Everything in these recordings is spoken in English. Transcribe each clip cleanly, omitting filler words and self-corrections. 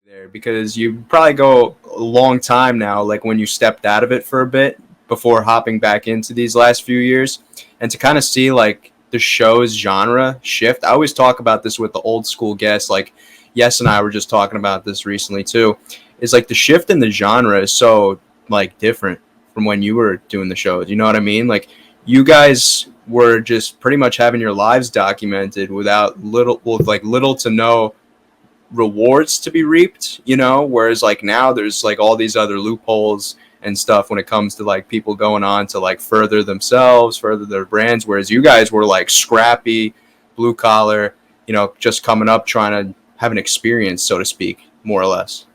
there because you probably go a long time now, like when you stepped out of it for a bit before hopping back into these last few years, and to kind of see like the show's genre shift. I always talk about this with the old school guests, like Yes and I were just talking about this recently too. Is like the shift in the genre is so like different from when you were doing the shows. You know what I mean? Like you guys were just pretty much having your lives documented without little to no rewards to be reaped, whereas like now there's like all these other loopholes and stuff when it comes to like people going on to like further themselves, further their brands, whereas you guys were like scrappy, blue collar, just coming up trying to have an experience, so to speak, more or less.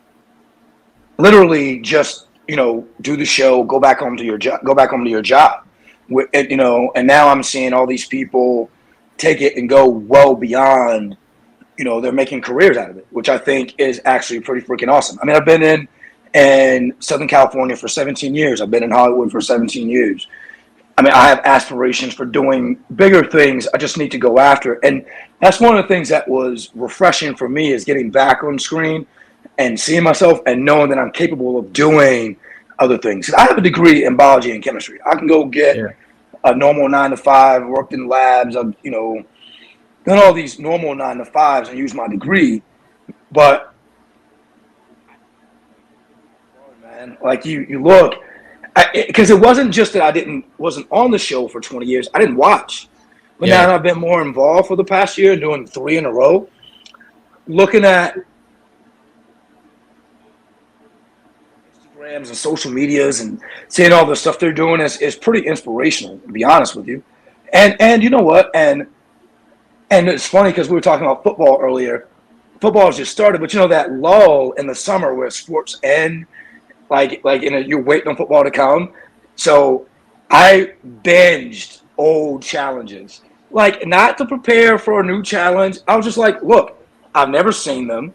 Literally just, do the show, go back home to your job, and now I'm seeing all these people take it and go well beyond. They're making careers out of it, which I think is actually pretty freaking awesome. I mean, I've been in Southern California for 17 years. I've been in Hollywood for 17 years. I mean, I have aspirations for doing bigger things. I just need to go after it. And that's one of the things that was refreshing for me is getting back on screen and seeing myself and knowing that I'm capable of doing other things. I have a degree in biology and chemistry. I can go get a normal 9 to 5, worked in labs, done all these normal 9 to 5s and use my degree. But man, like you look, because it wasn't just that I wasn't on the show for 20 years. I didn't watch, but now that I've been more involved for the past year, doing 3 in a row, looking at Instagrams and social medias and seeing all the stuff they're doing is pretty inspirational, to be honest with you. And you know what? And it's funny because we were talking about football earlier. Football has just started, but that lull in the summer where sports end, you're waiting on football to come. So I binged old challenges, like not to prepare for a new challenge. I was just like, look, I've never seen them.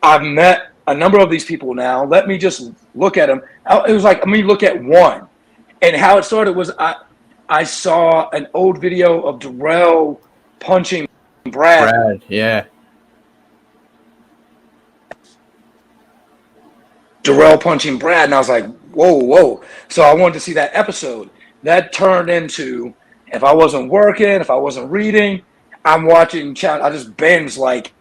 I've met a number of these people now. Let me just look at them. It was like, let me look at one. And how it started was I saw an old video of Darrell punching Brad, yeah. Darrell punching Brad, and I was like, whoa. So I wanted to see that episode. That turned into, if I wasn't working, if I wasn't reading, I'm watching. I just binged like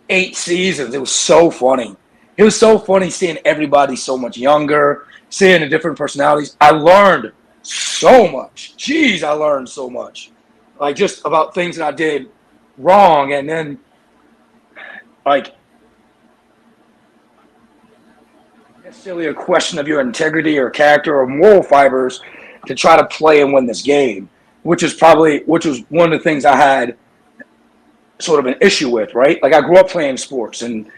8 seasons. It was so funny. It was so funny seeing everybody so much younger, seeing the different personalities. I learned so much. Jeez, I learned so much. Like just about things that I did wrong, and then like necessarily a question of your integrity or character or moral fibers to try to play and win this game, which was one of the things I had sort of an issue with, right? Like I grew up playing sports, and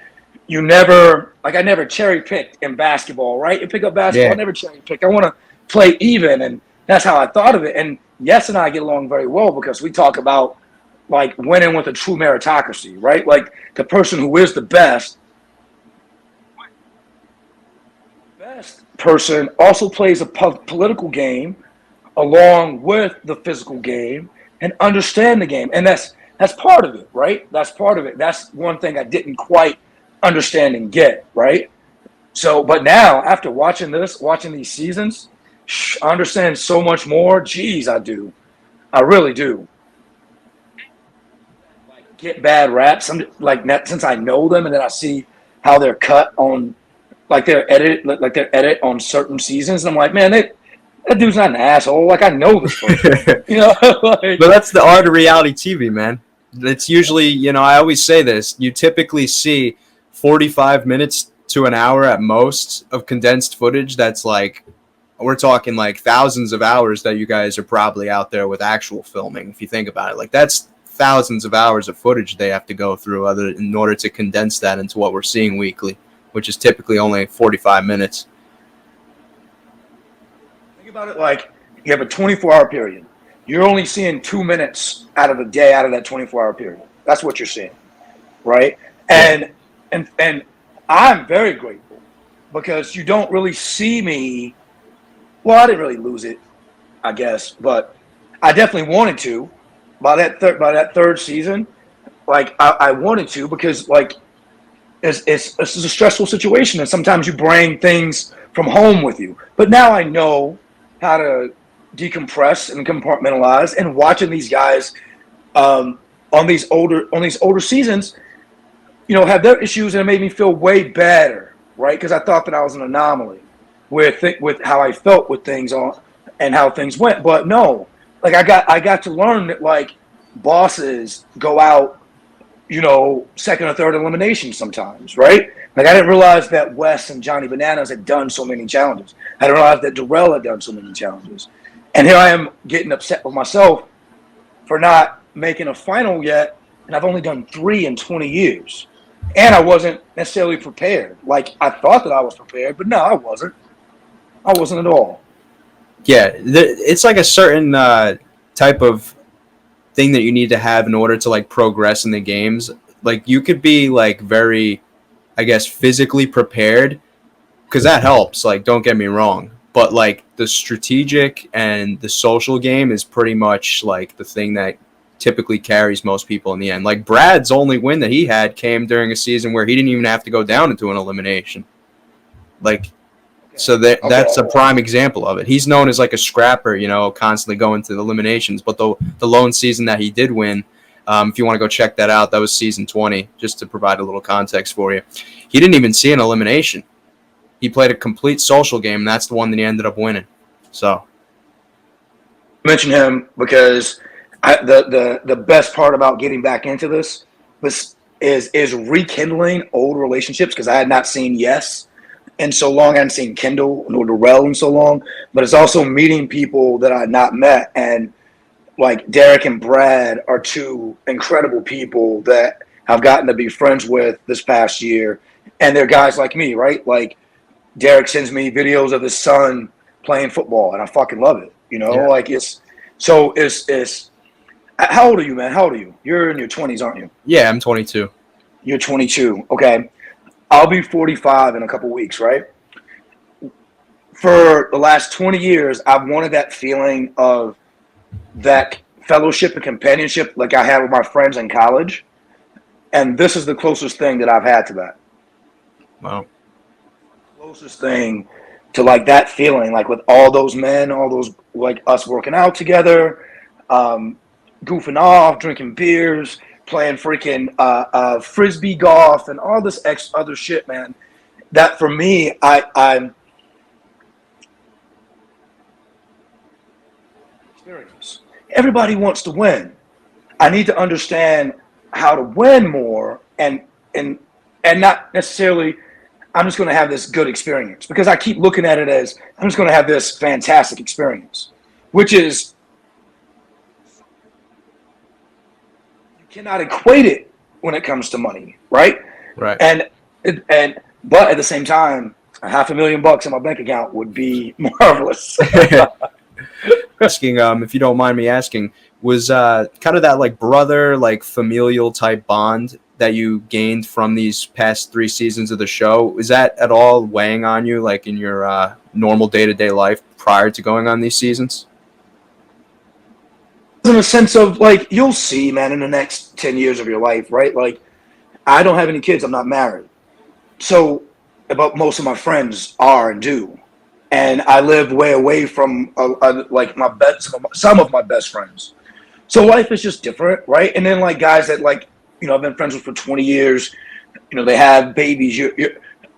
I never cherry picked in basketball, right? You pick up basketball, I never cherry pick. I want to play even, and that's how I thought of it. And Yes and I get along very well because we talk about like winning with a true meritocracy, right? Like the person who is the best person also plays a political game along with the physical game and understand the game. And that's part of it, right? That's part of it. That's one thing I didn't quite understand and get, right? So, but now after watching these seasons, I understand so much more. Jeez, I do. I really do. Get bad raps. I'm like that since I know them, and then I see how they're cut on, like their edit on certain seasons. And I'm like, man, that dude's not an asshole. Like I know this person, But that's the art of reality TV, man. It's usually, I always say this. You typically see 45 minutes to an hour at most of condensed footage. That's like, we're talking like thousands of hours that you guys are probably out there with actual filming. If you think about it, like that's thousands of hours of footage they have to go through in order to condense that into what we're seeing weekly, which is typically only 45 minutes. Think about it like you have a 24-hour period. You're only seeing 2 minutes out of the day out of that 24-hour period. That's what you're seeing, right? And I'm very grateful because you don't really see me. Well, I didn't really lose it, I guess, but I definitely wanted to. By that third season, like I wanted to, because like it's a stressful situation, and sometimes you bring things from home with you. But now I know how to decompress and compartmentalize. And watching these guys on these older seasons, have their issues, and it made me feel way better, right? Because I thought that I was an anomaly with how I felt with things on and how things went. But no, like I got to learn that like bosses go out, second or third elimination sometimes, right? Like I didn't realize that Wes and Johnny Bananas had done so many challenges. I didn't realize that Darrell had done so many challenges. And here I am getting upset with myself for not making a final yet, and I've only done 3 in 20 years. And I wasn't necessarily prepared. Like I thought that I was prepared, but no, I wasn't. I wasn't at all. Yeah, it's like a certain type of thing that you need to have in order to like progress in the games. Like you could be like very, I guess, physically prepared, because that helps. Like, don't get me wrong, but like the strategic and the social game is pretty much like the thing that typically carries most people in the end. Like Brad's only win that he had came during a season where he didn't even have to go down into an elimination. Like, so that's a prime example of it. He's known as like a scrapper, constantly going to the eliminations. But the lone season that he did win, if you want to go check that out, that was season 20, just to provide a little context for you. He didn't even see an elimination. He played a complete social game, and that's the one that he ended up winning. So, mention him because the best part about getting back into this is rekindling old relationships, because I had not seen Yes in so long. I hadn't seen Kendall nor Darrell in so long, but it's also meeting people that I had not met. And like Derek and Brad are 2 incredible people that I've gotten to be friends with this past year. And they're guys like me, right? Like Derek sends me videos of his son playing football, and I fucking love it. Like it's how old are you, man? How old are you? You're in your 20s, aren't you? Yeah, I'm 22. You're 22. Okay. I'll be 45 in a couple weeks, right? For the last 20 years, I've wanted that feeling of that fellowship and companionship like I had with my friends in college. And this is the closest thing that I've had to that. Wow. Closest thing to like that feeling, like with all those men, all those like us working out together, goofing off, drinking beers, playing freaking frisbee golf, and all this other shit, man. That for me, I'm experience. Everybody wants to win. I need to understand how to win more, and not necessarily I'm just going to have this good experience, because I keep looking at it as I'm just going to have this fantastic experience, which is you cannot equate it when it comes to money, right? Right. But at the same time, $500,000 in my bank account would be marvelous. Asking, if you don't mind me asking, was kind of that like brother, like familial type bond that you gained from these past 3 seasons of the show, is that at all weighing on you, like in your normal day-to-day life prior to going on these seasons? In a sense of like, you'll see, man, in the next 10 years of your life, right? Like, I don't have any kids. I'm not married. So, but most of my friends are and do. And I live way away from like some of my best friends. So life is just different, right? And then like guys that like, I've been friends with for 20 years, they have babies.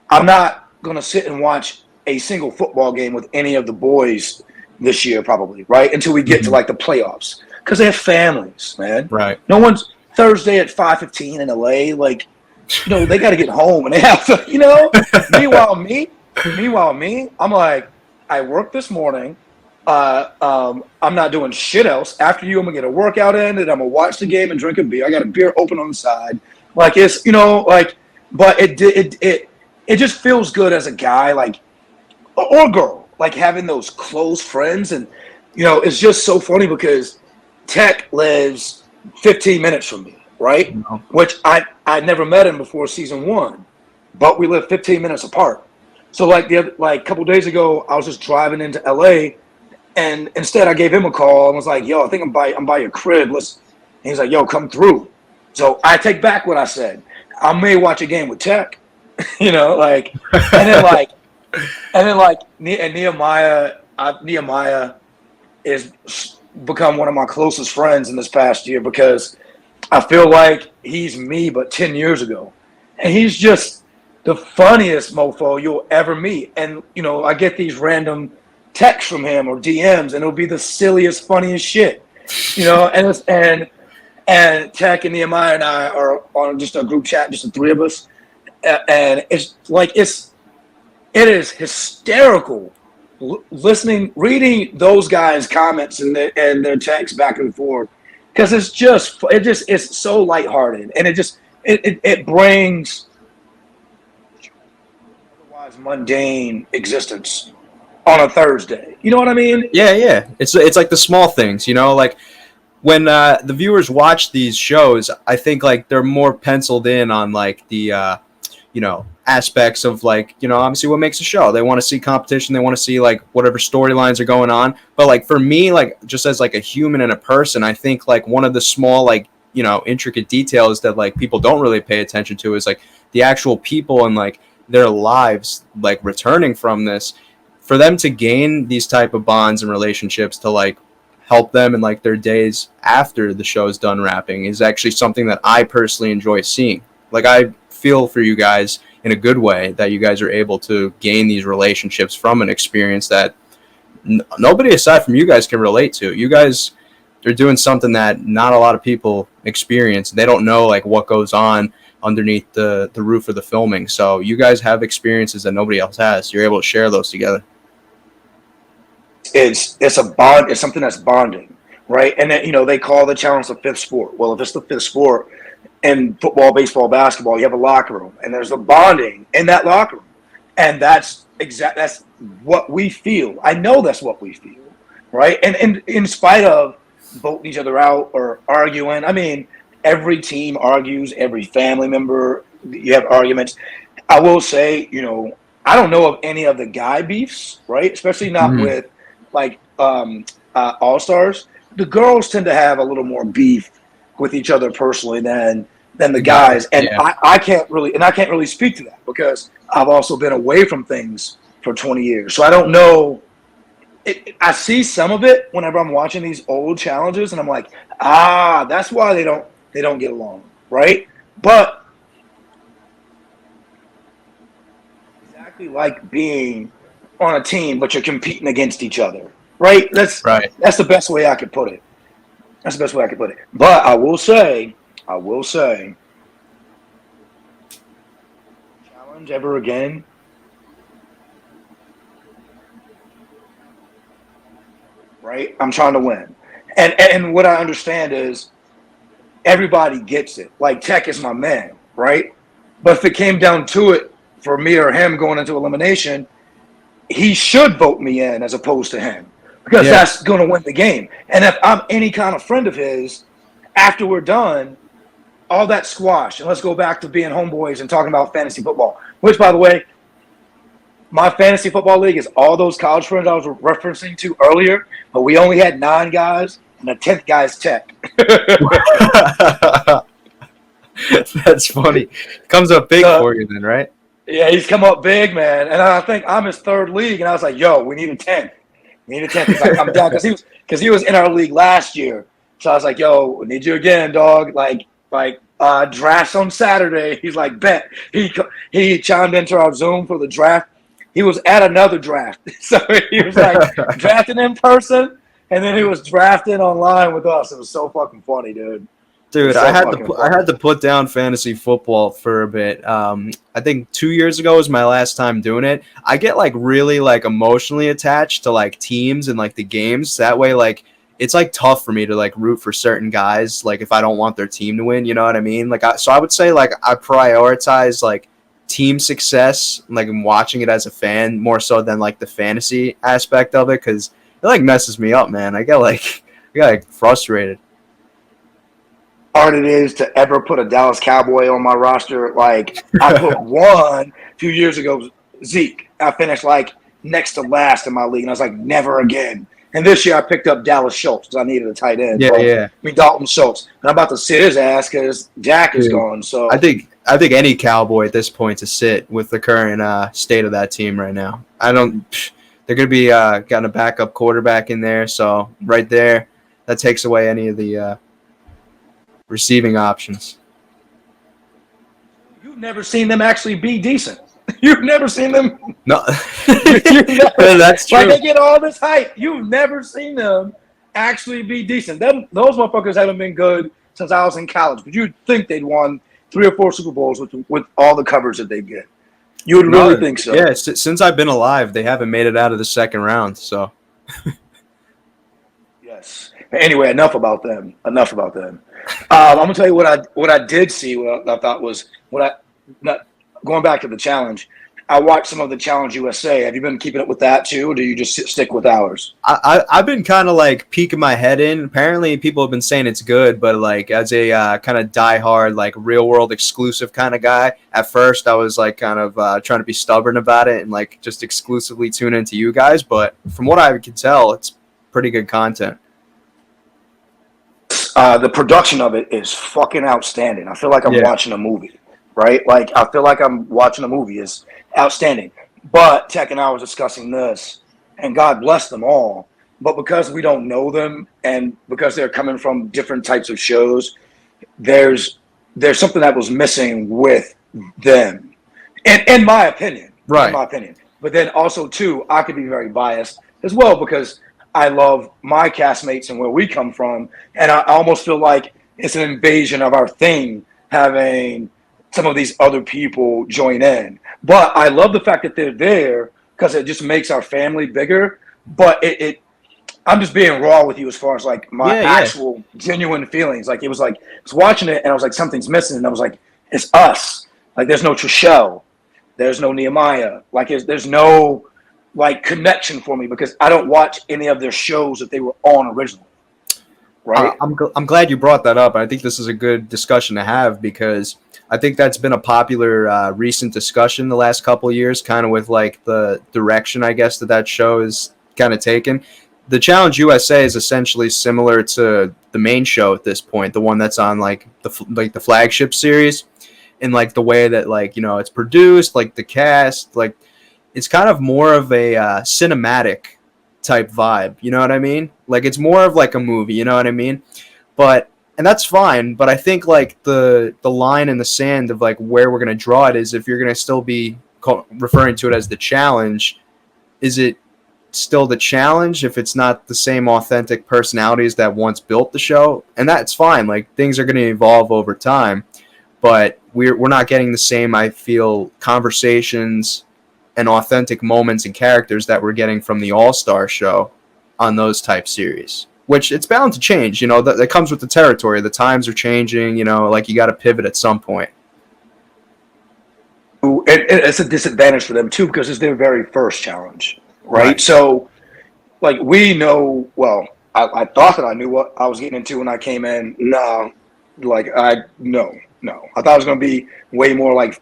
I'm not going to sit and watch a single football game with any of the boys this year, probably, right? Until we get to like the playoffs, because they have families, man. Right. No one's Thursday at 5:15 in LA. Like, they got to get home, and they have to, Meanwhile, me, I'm like, I worked this morning. I'm not doing shit else. After you, I'm gonna get a workout in, and I'm gonna watch the game and drink a beer. I got a beer open on the side. Like it's, but it just feels good as a guy, like, or girl, like having those close friends. And it's just so funny because Tech lives 15 minutes from me, right? No. Which I never met him before season 1, but we live 15 minutes apart. So like a couple days ago, I was just driving into LA, and instead I gave him a call and was like, "Yo, I think I'm by your crib. And he's like, "Yo, come through." So I take back what I said. I may watch a game with Tech, like, and then like, Nehemiah is become one of my closest friends in this past year because I feel like he's me, but 10 years ago, and he's just the funniest mofo you'll ever meet. And I get these random texts from him or DMs, and it'll be the silliest, funniest shit, and Tech and Nehemiah and I are on just a group chat, just the three of us, and it's like it is hysterical reading those guys' comments and their texts back and forth, because it's so lighthearted, and it brings otherwise mundane existence on a Thursday. You know what I mean? Yeah. It's like the small things, like when the viewers watch these shows, I think like they're more penciled in on like the aspects of like, obviously what makes a show. They want to see competition. They want to see like whatever storylines are going on. But like for me, like just as like a human and a person, I think like one of the small like, intricate details that like people don't really pay attention to is like the actual people and like their lives like returning from this, for them to gain these type of bonds and relationships to like help them in like their days after the show's done wrapping is actually something that I personally enjoy seeing. Like I feel for you guys in a good way that you guys are able to gain these relationships from an experience that nobody aside from you guys can relate to. You guys are doing something that not a lot of people experience. They don't know like what goes on underneath the roof of the filming. So you guys have experiences that nobody else has. You're able to share those together. It's a bond. It's something that's bonding, right? And then, they call the challenge the fifth sport. Well, if it's the fifth sport in football, baseball, basketball, you have a locker room, and there's a bonding in that locker room, and that's what we feel. I know that's what we feel, right? And in spite of voting each other out or arguing, I mean, every team argues, every family member, you have arguments. I will say, I don't know of any of the guy beefs, right? Especially not with like all-stars. The girls tend to have a little more beef with each other personally than the guys, and yeah. I can't really speak to that because I've also been away from things for 20 years, so I don't know. I see some of it whenever I'm watching these old challenges, and I'm like, that's why they don't get along, right? But exactly like being on a team, but you're competing against each other, right? That's the best way I could put it. But I will say, challenge ever again. Right? I'm trying to win. And what I understand is everybody gets it. Like Tech is my man, right? But if it came down to it for me or him going into elimination, he should vote me in as opposed to him, because that's going to win the game. And if I'm any kind of friend of his, after we're done, all that squash, and let's go back to being homeboys and talking about fantasy football, which, by the way, my fantasy football league is all those college friends I was referencing to earlier, but we only had 9 guys, and the 10th guy's Tech. That's funny. Comes up big for you then, right? Yeah, he's come up big, man. And I think I'm his 3rd league, and I was like, yo, we need a 10th. He's like, I'm down, because he was in our league last year. So I was like, yo, we need you again, dog. Like drafts on Saturday. He's like, bet. He chimed into our Zoom for the draft. He was at another draft. So he was like drafting in person, and then he was drafting online with us. It was so fucking funny, dude. Dude, I had to put down fantasy football for a bit. I think 2 years ago was my last time doing it. I get like really like emotionally attached to like teams and like the games. That way, like it's like tough for me to like root for certain guys. Like if I don't want their team to win, you know what I mean? Like so I would say like I prioritize like team success. Like I'm watching it as a fan more so than like the fantasy aspect of it, because it like messes me up, man. I get like frustrated. Hard it is to ever put a Dallas Cowboy on my roster. Like I put one a few years ago, Zeke. I finished like next to last in my league, and I was like, never again. And this year I picked up Dallas Schultz because I needed a tight end. Yeah. Dalton Schultz. And I'm about to sit his ass because Dak is gone. So I think any Cowboy at this point to sit with the current state of that team right now. They're going to be getting a backup quarterback in there, so right there, that takes away any of the receiving options. You've never seen them actually be decent. You've never seen them. No, that's true. Like they get all this hype. You've never seen them actually be decent. Those motherfuckers haven't been good since I was in college. But you'd think they'd won 3 or 4 Super Bowls with all the coverage that they get. You would really think so. Yeah, since I've been alive, they haven't made it out of the second round. So. Yes. Anyway, enough about them. I'm gonna tell you what I did see. What I thought was going back to the challenge. I watched some of the Challenge USA. Have you been keeping up with that too, or do you just stick with ours? I've been kind of like peeking my head in. Apparently, people have been saying it's good, but like as a kind of diehard, like real world exclusive kind of guy, at first I was like kind of trying to be stubborn about it and like just exclusively tune into you guys. But from what I can tell, it's pretty good content. The production of it is fucking outstanding. I feel like I'm watching a movie, right? Like I feel like I'm watching a movie. It's outstanding. But Tech and I was discussing this, and God bless them all. But because we don't know them, and because they're coming from different types of shows, there's something that was missing with them, in my opinion. Right. In my opinion. But then also too, I could be very biased as well because I love my castmates and where we come from, and I almost feel like it's an invasion of our thing having some of these other people join in. But I love the fact that they're there because it just makes our family bigger. But I'm just being raw with you as far as like my actual genuine feelings. Like I was watching it and I was like, something's missing, and I was like, it's us. Like there's no Trishelle, there's no Nehemiah. Like there's no like connection for me because I don't watch any of their shows that they were on originally. Right. I'm glad you brought that up. I think this is a good discussion to have because I think that's been a popular recent discussion the last couple of years, kind of with like the direction, I guess, that show is kind of taken. The Challenge USA is essentially similar to the main show at this point, the one that's on like the flagship series, in like the way that like, you know, it's produced, like the cast, like it's kind of more of a cinematic type vibe. You know what I mean? Like it's more of like a movie. You know what I mean? And that's fine. But I think like the line in the sand of like where we're gonna draw it is if you're gonna still be referring to it as the Challenge, is it still the Challenge if it's not the same authentic personalities that once built the show? And that's fine. Like things are gonna evolve over time, but we're not getting the same, I feel, conversations and authentic moments and characters that we're getting from the All-Star show on those type series, which it's bound to change. You know, that comes with the territory. The times are changing, you know, like you got to pivot at some point. It's a disadvantage for them too, because it's their very first challenge, right? So like we know, well, I thought that I knew what I was getting into when I came in. No, I thought it was going to be way more like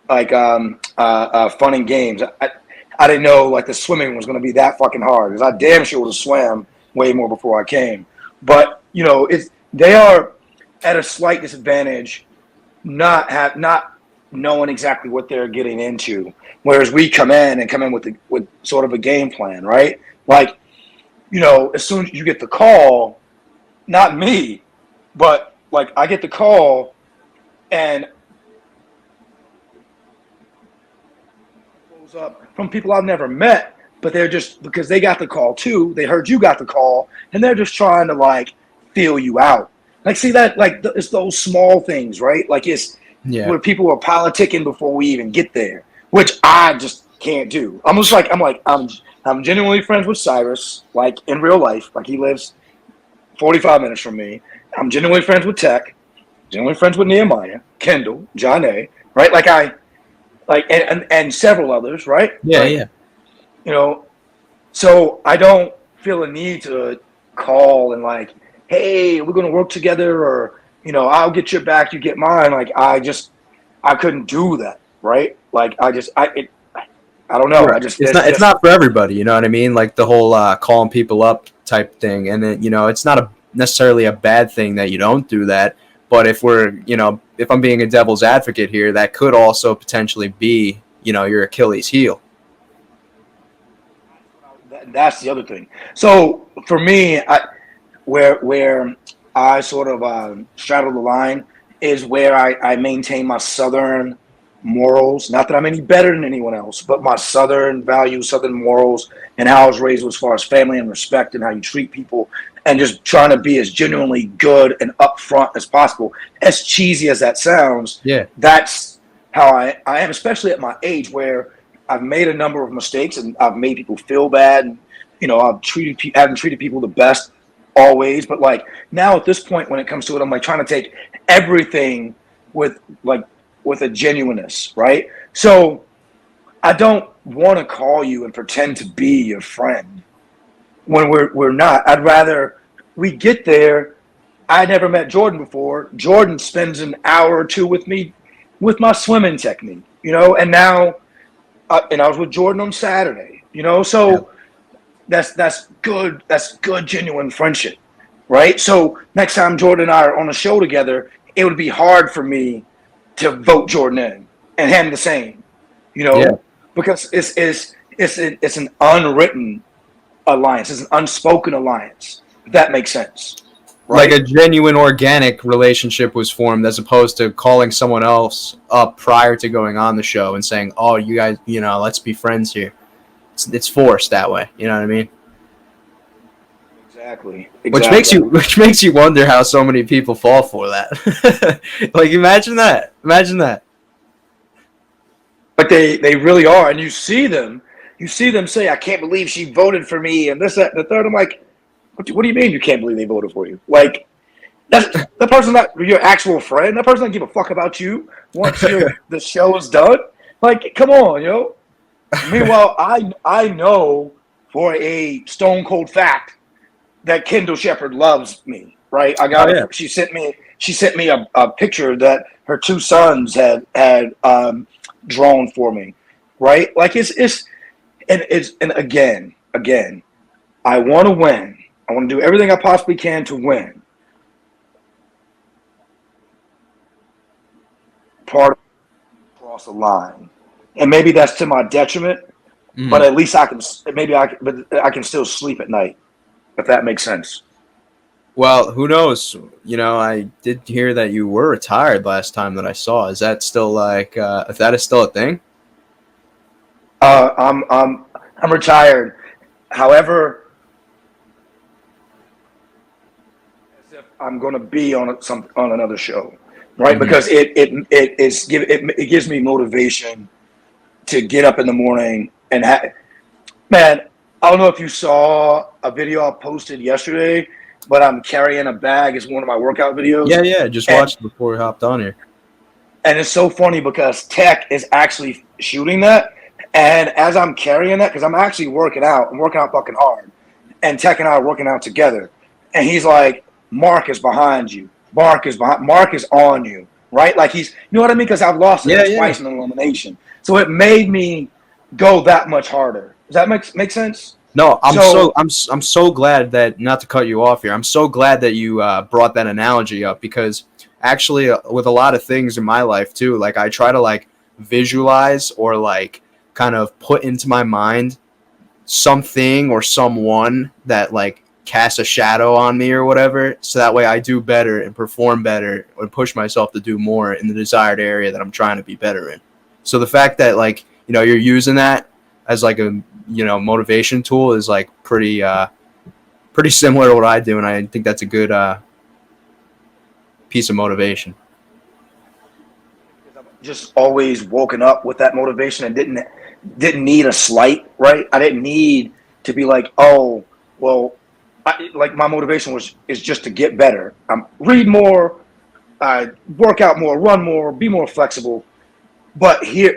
fun and games. I didn't know like the swimming was going to be that fucking hard because I damn sure was swam way more before I came. But you know, they are at a slight disadvantage, not knowing exactly what they're getting into. Whereas we come in with sort of a game plan, right? Like, you know, as soon as you get the call, not me, but like I get the call and up from people I've never met, but they're just because they got the call too. They heard you got the call, and they're just trying to like feel you out. Like, see that? Like, it's those small things, right? Like, it's where people are politicking before we even get there, which I just can't do. I'm genuinely friends with Cyrus, like in real life. Like, he lives 45 minutes from me. I'm genuinely friends with Tech, genuinely friends with Nehemiah, Kendall, John A. Right? And several others, right? Yeah. You know, so I don't feel a need to call and like, hey, we're gonna work together, or you know, I'll get your back, you get mine. Like I couldn't do that, right? Like I I don't know. Right. It's not for everybody. You know what I mean? Like the whole calling people up type thing, and then it's not necessarily a bad thing that you don't do that. But if I'm being a devil's advocate here, that could also potentially be your Achilles heel. That's the other thing. So for me, where I sort of straddle the line is where I maintain my Southern morals. Not that I'm any better than anyone else, but my Southern values, Southern morals, and how I was raised as far as family and respect and how you treat people, and just trying to be as genuinely good and upfront as possible. As cheesy as that sounds, Yeah. that's how I am, especially at my age where I've made a number of mistakes and I've made people feel bad. And, haven't treated people the best always. But like now at this point, when it comes to it, I'm like trying to take everything with a genuineness, right? So I don't want to call you and pretend to be your friend when we're not. I'd rather we get there. I never met Jordan before. Jordan spends an hour or two with me with my swimming technique, and now and I was with Jordan on Saturday, so that's good. That's good, genuine friendship, right? So next time Jordan and I are on a show together, it would be hard for me to vote Jordan in and him the same, Yeah. because it's an unwritten alliance. It's an unspoken alliance. If that makes sense. Right? Like a genuine organic relationship was formed as opposed to calling someone else up prior to going on the show and saying, oh, you guys, let's be friends here. It's forced that way. You know what I mean? Exactly. Which makes you wonder how so many people fall for that. Like imagine that. But they really are. And you see them say, I can't believe she voted for me and this, that, and the third. I'm like, what do you mean you can't believe they voted for you? Like, that person's not your actual friend. That person doesn't give a fuck about you once the show is done. Like, come on, Meanwhile, I know for a stone cold fact that Kendall Shepard loves me. Right? I got it. She sent me a picture that her two sons had drawn for me. Right? Like and again, I want to win. I want to do everything I possibly can to win. Part of cross the line, and maybe that's to my detriment. But at least I can still sleep at night, if that makes sense. Well, who knows? I did hear that you were retired last time that I saw. Is that still if that is still a thing? I'm retired. However, as if I'm going to be on another show, right? Mm-hmm. Because it gives me motivation to get up in the morning and man, I don't know if you saw a video I posted yesterday, but I'm carrying a bag as one of my workout videos. Yeah, just watched it before we hopped on here. And it's so funny because Tech is actually shooting that. And as I'm carrying that, because I'm actually working out fucking hard. And Tech and I are working out together. And he's like, Mark is behind you. Mark is on you. Right? Like you know what I mean? Because I've lost it twice in elimination. So it made me go that much harder. Does that make sense? No, I'm so glad that, not to cut you off here, I'm so glad that you brought that analogy up, because actually with a lot of things in my life too, like I try to visualize or kind of put into my mind something or someone that casts a shadow on me or whatever, so that way I do better and perform better and push myself to do more in the desired area that I'm trying to be better in. So the fact that you're using that as a motivation tool is pretty similar to what I do, and I think that's a good piece of motivation. I've just always woken up with that motivation and didn't need a slight, right? I didn't need to be oh, well, my motivation is just to get better. Read more, work out more, run more, be more flexible. But here,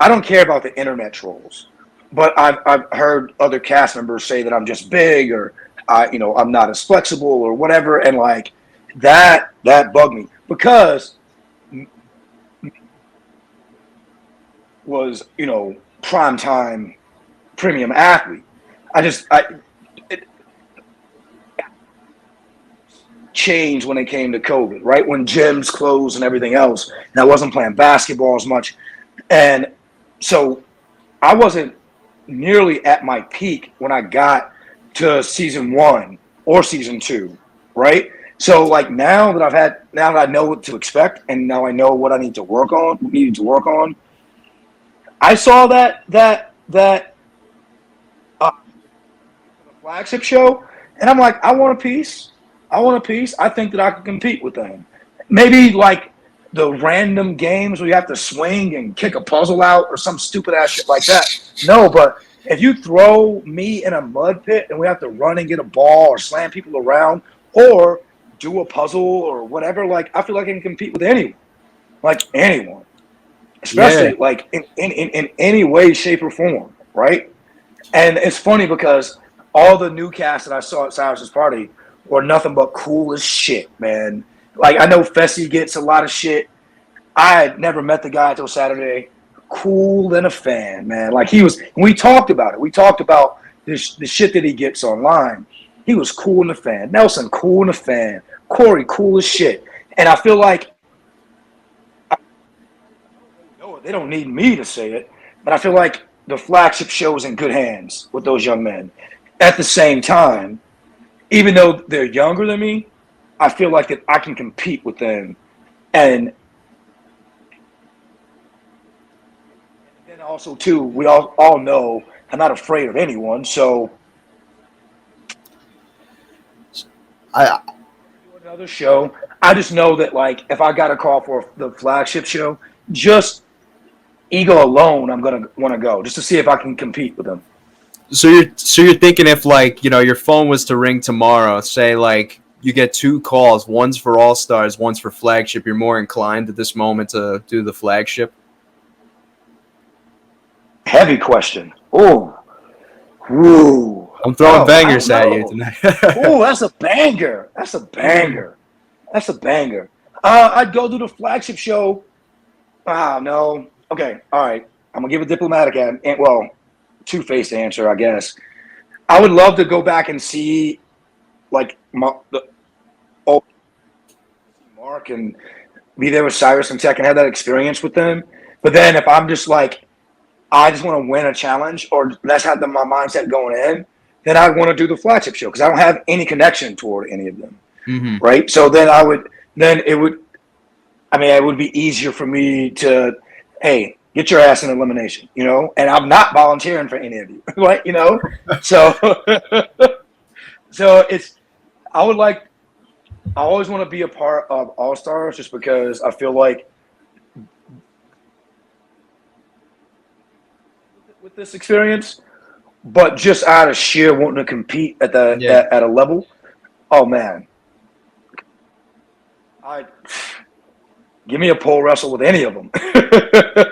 I don't care about the internet trolls. But I've heard other cast members say that I'm just big, or I'm not as flexible or whatever, and that bugged me, because was primetime premium athlete. It changed when it came to COVID, right? When gyms closed and everything else, and I wasn't playing basketball as much. And so I wasn't nearly at my peak when I got to season 1 or season 2, right? So like now that I know what to expect, and now I know what I need to work on. I saw that flagship show, and I'm like, I want a piece. I think that I can compete with them. Maybe like the random games where you have to swing and kick a puzzle out or some stupid ass shit like that. No, but if you throw me in a mud pit and we have to run and get a ball or slam people around or do a puzzle or whatever, like I feel like I can compete with anyone. Like anyone. Especially like in any way, shape, or form, right? And it's funny because all the new cast that I saw at Cyrus's party were nothing but cool as shit, man. Like I know Fessy gets a lot of shit. I had never met the guy until Saturday. Cool and a fan, man. Like we talked about it. We talked about the shit that he gets online. He was cool and a fan. Nelson, cool and a fan. Corey, cool as shit. And I feel like they don't need me to say it, but I feel like the flagship show is in good hands with those young men. At the same time, even though they're younger than me, I feel like that I can compete with them. And then also, too, we all know I'm not afraid of anyone. So I another show. I just know that, like, if I got a call for the flagship show, just ego alone, I'm gonna want to go just to see if I can compete with them. So you're thinking if like your phone was to ring tomorrow, say like you get 2 calls, one's for All Stars, one's for flagship, you're more inclined at this moment to do the flagship? Heavy question. Oh, woo! I'm throwing bangers at you tonight. Oh, that's a banger. I'd go do the flagship show. No. Okay, all right. I'm gonna give a diplomatic two-faced answer, I guess. I would love to go back and see, like, Mark and be there with Cyrus and Tech and have that experience with them. But then if I'm just like, I just want to win a challenge, or that's how my mindset going in, then I want to do the flagship show because I don't have any connection toward any of them, right? So then it would be easier for me to, hey, get your ass in elimination, and I'm not volunteering for any of you, right? So, I always want to be a part of All Stars just because I feel like with this experience, but just out of sheer wanting to compete at at a level, oh man, give me a pole wrestle with any of them.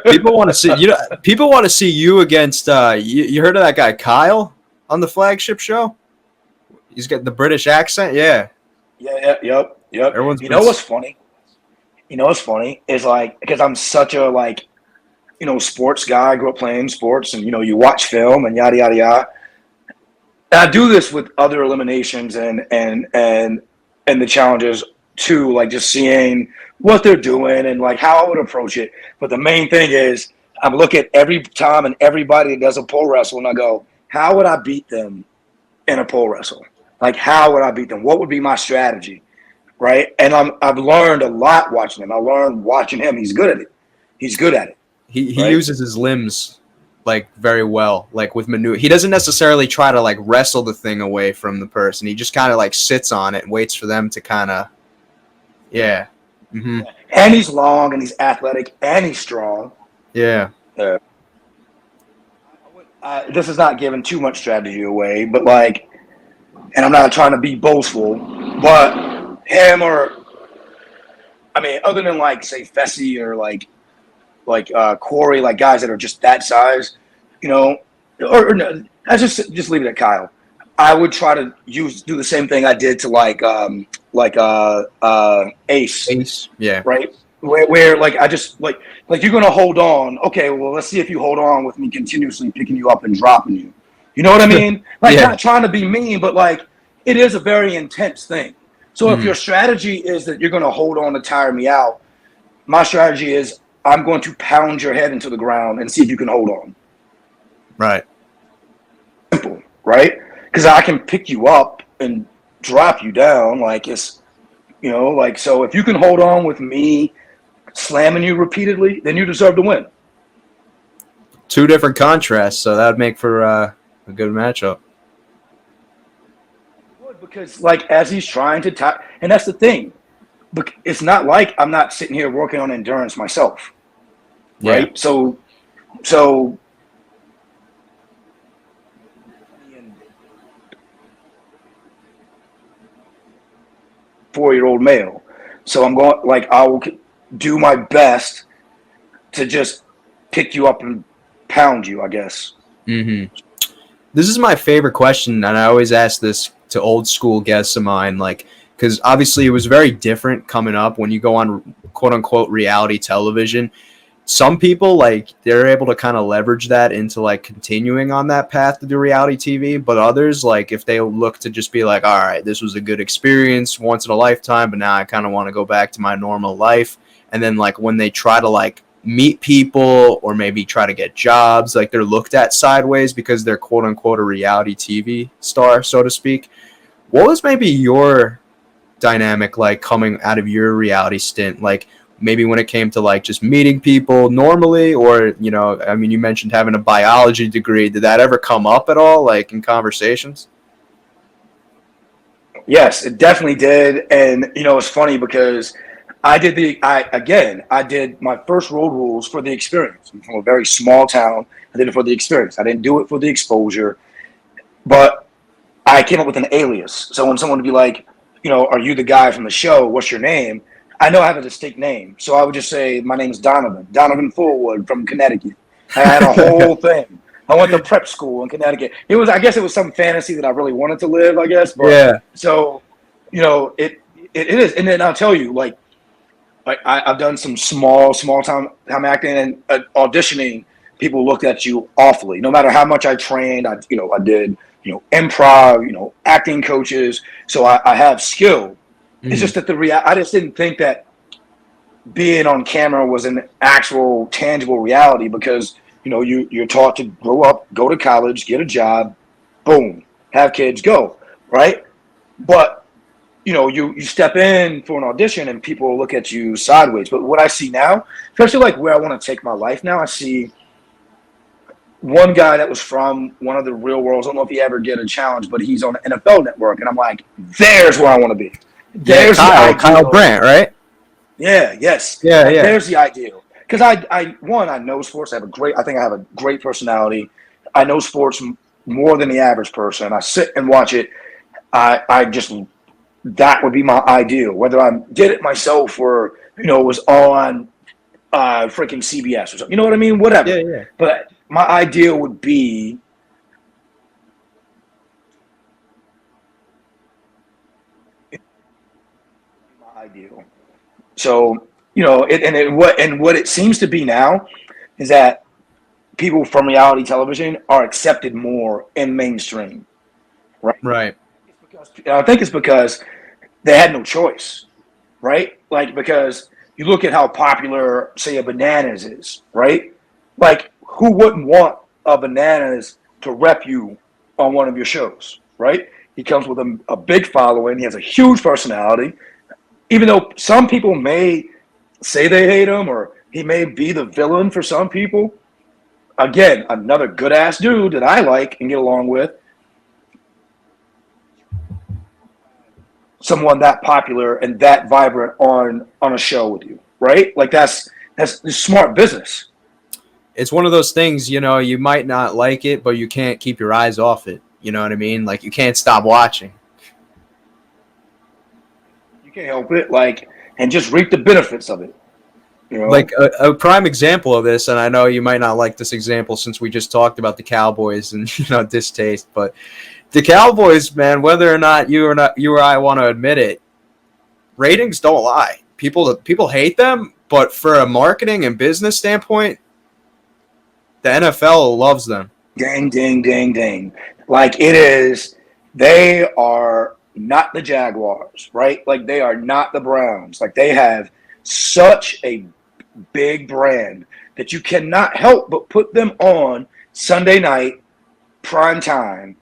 People want to see People want to see you against. You heard of that guy Kyle on the flagship show? He's got the British accent. Yeah. Yep. What's funny? What's funny is like because I'm such a sports guy. I grew up playing sports, and you watch film and yada yada yada. And I do this with other eliminations and the challenges too, like just seeing what they're doing and like how I would approach it. But the main thing is I look at every time and everybody that does a pole wrestle and I go, how would I beat them in a pole wrestle? Like, how would I beat them? What would be my strategy? Right. And I've learned a lot watching him. I learned watching him. He's good at it. He uses his limbs like very well, like with maneuver. He doesn't necessarily try to like wrestle the thing away from the person. He just kind of like sits on it and waits for them to kind of, yeah. Mm-hmm. And he's long and he's athletic and he's strong. Yeah. This is not giving too much strategy away, but like, and I'm not trying to be boastful, but him other than like say Fessy or like Corey, like guys that are just that size, or no, I just leave it at Kyle. I would try to do the same thing I did to Ace. Ace, yeah. Right? where like I just like you're gonna hold on. Okay, well let's see if you hold on with me continuously picking you up and dropping you. You know what I mean? Like Yeah. not trying to be mean, but like it is a very intense thing. So if Mhm. your strategy is that you're gonna hold on to tire me out, my strategy is I'm going to pound your head into the ground and see if you can hold on. Right. Simple, right? Because I can pick you up and drop you down. Like it's like so if you can hold on with me slamming you repeatedly, then you deserve to win. Two different contrasts, so that would make for a good matchup. Because like as he's trying to and that's the thing. But it's not like I'm not sitting here working on endurance myself, Yeah. right? So 4-year-old male. So I'm going like I will do my best to just pick you up and pound you, I guess. Mm-hmm. This is my favorite question, and I always ask this to old school guests of mine, like, because obviously it was very different coming up when you go on quote unquote reality television. Some people, like, they're able to kind of leverage that into like continuing on that path to do reality TV, but others, like, if they look to just be like, all right, this was a good experience once in a lifetime, but now I kind of want to go back to my normal life. And then like when they try to like meet people or maybe try to get jobs, like they're looked at sideways because they're quote unquote a reality TV star, so to speak. What was maybe your dynamic like coming out of your reality stint? Like maybe when it came to like just meeting people normally, or, I mean, you mentioned having a biology degree. Did that ever come up at all, like in conversations? Yes, it definitely did. And it's funny because I did my first road rules for the experience. I'm from a very small town. I did it for the experience. I didn't do it for the exposure, but I came up with an alias. So when someone would be like, are you the guy from the show? What's your name? I know I have a distinct name. So I would just say, my name's Donovan, Donovan Fullwood from Connecticut. I had a whole thing. I went to prep school in Connecticut. I guess it was some fantasy that I really wanted to live, I guess. But Yeah. so, it is. And then I'll tell you, like I've done some small time acting and auditioning. People looked at you awfully. No matter how much I trained, I did improv, acting coaches. So I have skill. It's Mm-hmm. just that I just didn't think that being on camera was an actual tangible reality because you're taught to grow up, go to college, get a job, boom, have kids, go, right? But you step in for an audition and people look at you sideways. But what I see now, especially like where I want to take my life now, I see one guy that was from one of the real worlds. I don't know if he ever get a challenge, but he's on the NFL Network, and I'm like, there's where I want to be. Yeah, There's the Kyle ideal. Brandt, right? Yeah, yes. Yeah, Like yeah. there's the ideal. Because I know sports. I think I have a great personality. I know sports more than the average person. I sit and watch it. I just that would be my ideal. Whether I did it myself or was on freaking CBS or something. You know what I mean? Yeah, Whatever. yeah. But my ideal would be my ideal. So what it seems to be now is that people from reality television are accepted more in mainstream, right? Right. I think it's because they had no choice, right? Like because you look at how popular, say, a Bananas is, right? Like who wouldn't want a Bananas to rep you on one of your shows, right? He comes with a big following. He has a huge personality. Even though some people may say they hate him or he may be the villain for some people, again, another good ass dude that I like and get along with, someone that popular and that vibrant on a show with you, right? Like that's smart business. It's one of those things, you might not like it, but you can't keep your eyes off it. You know what I mean? Like you can't stop watching. You can't help it, like, and just reap the benefits of it. You Like know, a prime example of this, and I know you might not like this example since we just talked about the Cowboys and distaste, but the Cowboys, man, whether or not you or I want to admit it, ratings don't lie. People hate them, But for a marketing and business standpoint, the NFL loves them. Ding, ding, ding, ding. Like it is, they are not the Jaguars, right? Like they are not the Browns. Like they have such a big brand that you cannot help but put them on Sunday night, prime time,